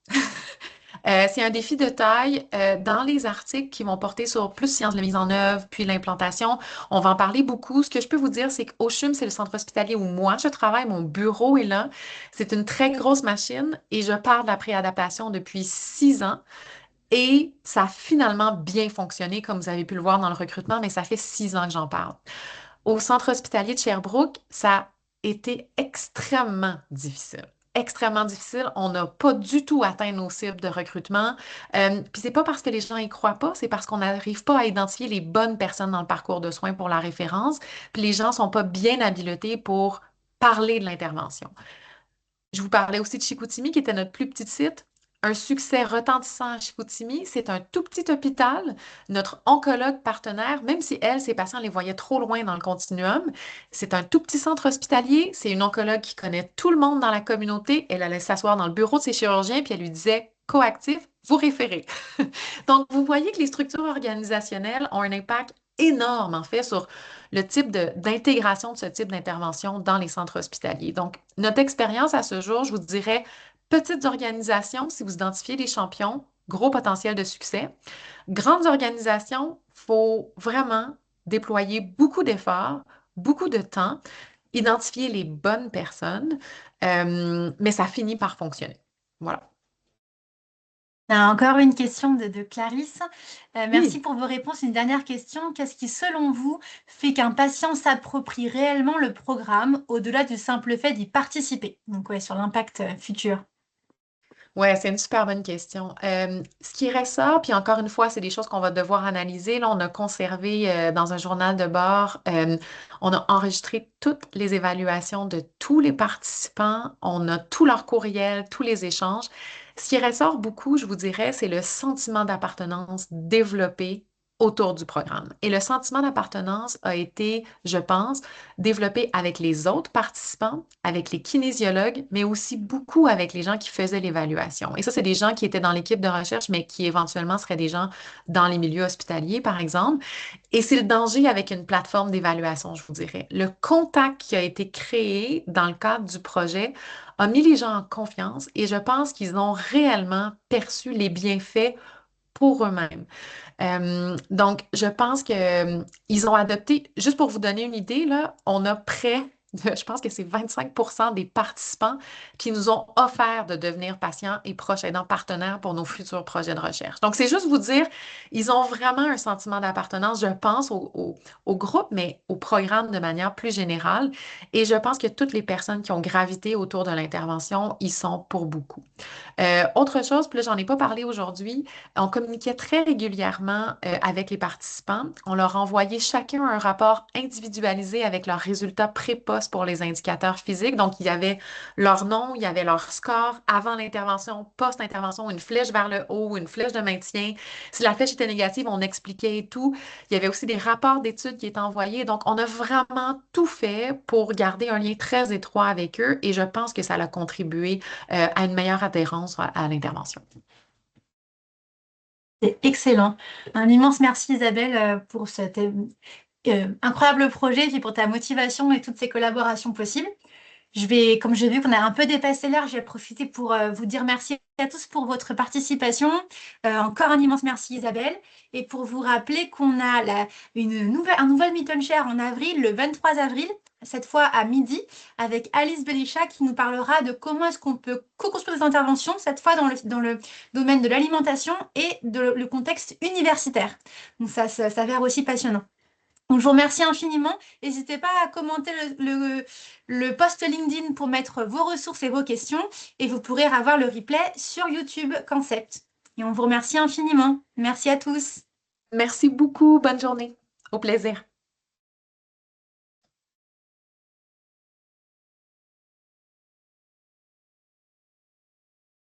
B: C'est un défi de taille dans les articles qui vont porter sur plus sciences de la mise en œuvre, puis l'implantation. On va en parler beaucoup. Ce que je peux vous dire, c'est qu'au CHUM, c'est le centre hospitalier où moi je travaille, mon bureau est là. C'est une très grosse machine et je pars de la préadaptation depuis 6 ans. Et ça a finalement bien fonctionné, comme vous avez pu le voir dans le recrutement, mais ça fait 6 ans que j'en parle. Au centre hospitalier de Sherbrooke, ça a été extrêmement difficile. Extrêmement difficile. On n'a pas du tout atteint nos cibles de recrutement. Puis c'est pas parce que les gens y croient pas, c'est parce qu'on n'arrive pas à identifier les bonnes personnes dans le parcours de soins pour la référence. Puis les gens sont pas bien habilités pour parler de l'intervention. Je vous parlais aussi de Chicoutimi, qui était notre plus petit site. Un succès retentissant à Chicoutimi, c'est un tout petit hôpital. Notre oncologue partenaire, même si elle, ses patients les voyaient trop loin dans le continuum, c'est un tout petit centre hospitalier. C'est une oncologue qui connaît tout le monde dans la communauté. Elle allait s'asseoir dans le bureau de ses chirurgiens, puis elle lui disait, coactif, vous référez. Donc, vous voyez que les structures organisationnelles ont un impact énorme, en fait, sur le type d'intégration de ce type d'intervention dans les centres hospitaliers. Donc, notre expérience à ce jour, je vous dirais, petites organisations, si vous identifiez des champions, gros potentiel de succès. Grandes organisations, il faut vraiment déployer beaucoup d'efforts, beaucoup de temps, identifier les bonnes personnes, mais ça finit par fonctionner. Voilà.
A: Encore une question de Clarisse. Merci
B: Oui.
A: pour vos réponses. Une dernière question. Qu'est-ce qui, selon vous, fait qu'un patient s'approprie réellement le programme au-delà du simple fait d'y participer? Donc, ouais, sur l'impact futur.
B: Ouais, c'est une super bonne question. Ce qui ressort, puis encore une fois, c'est des choses qu'on va devoir analyser. Là, on a conservé dans un journal de bord, on a enregistré toutes les évaluations de tous les participants, on a tous leurs courriels, tous les échanges. Ce qui ressort beaucoup, je vous dirais, c'est le sentiment d'appartenance développé autour du programme. Et le sentiment d'appartenance a été, je pense, développé avec les autres participants, avec les kinésiologues, mais aussi beaucoup avec les gens qui faisaient l'évaluation. Et ça, c'est des gens qui étaient dans l'équipe de recherche, mais qui éventuellement seraient des gens dans les milieux hospitaliers, par exemple. Et c'est le danger avec une plateforme d'évaluation, je vous dirais. Le contact qui a été créé dans le cadre du projet a mis les gens en confiance et je pense qu'ils ont réellement perçu les bienfaits pour eux-mêmes. Donc, je pense que, ils ont adopté, juste pour vous donner une idée, là, on a près de, je pense que c'est 25% des participants qui nous ont offert de devenir patients et proches aidants partenaires pour nos futurs projets de recherche. Donc, c'est juste vous dire, ils ont vraiment un sentiment d'appartenance, je pense, au groupe, mais au programme de manière plus générale. Et je pense que toutes les personnes qui ont gravité autour de l'intervention y sont pour beaucoup. Autre chose, puis là, j'en ai pas parlé aujourd'hui, on communiquait très régulièrement avec les participants. On leur envoyait chacun un rapport individualisé avec leurs résultats pré-post pour les indicateurs physiques. Donc, il y avait leur nom, il y avait leur score avant l'intervention, post-intervention, une flèche vers le haut, une flèche de maintien. Si la flèche était négative, on expliquait et tout. Il y avait aussi des rapports d'études qui étaient envoyés. Donc, on a vraiment tout fait pour garder un lien très étroit avec eux et je pense que ça a contribué à une meilleure adhérence à l'intervention.
A: C'est excellent. Un immense merci Isabelle pour cet incroyable projet et puis pour ta motivation et toutes ces collaborations possibles. Comme j'ai vu qu'on a un peu dépassé l'heure, je vais profiter pour vous dire merci à tous pour votre participation. Encore un immense merci Isabelle. Et pour vous rappeler qu'on a un nouvel Meet and Share en avril, le 23 avril, cette fois à midi, avec Alice Belisha qui nous parlera de comment est-ce qu'on peut co-construire des interventions, cette fois dans le domaine de l'alimentation et le contexte universitaire. Donc ça s'avère aussi passionnant. Donc, je vous remercie infiniment. N'hésitez pas à commenter le post LinkedIn pour mettre vos ressources et vos questions et vous pourrez avoir le replay sur YouTube Concept. Et on vous remercie infiniment. Merci à tous.
B: Merci beaucoup. Bonne journée. Au plaisir.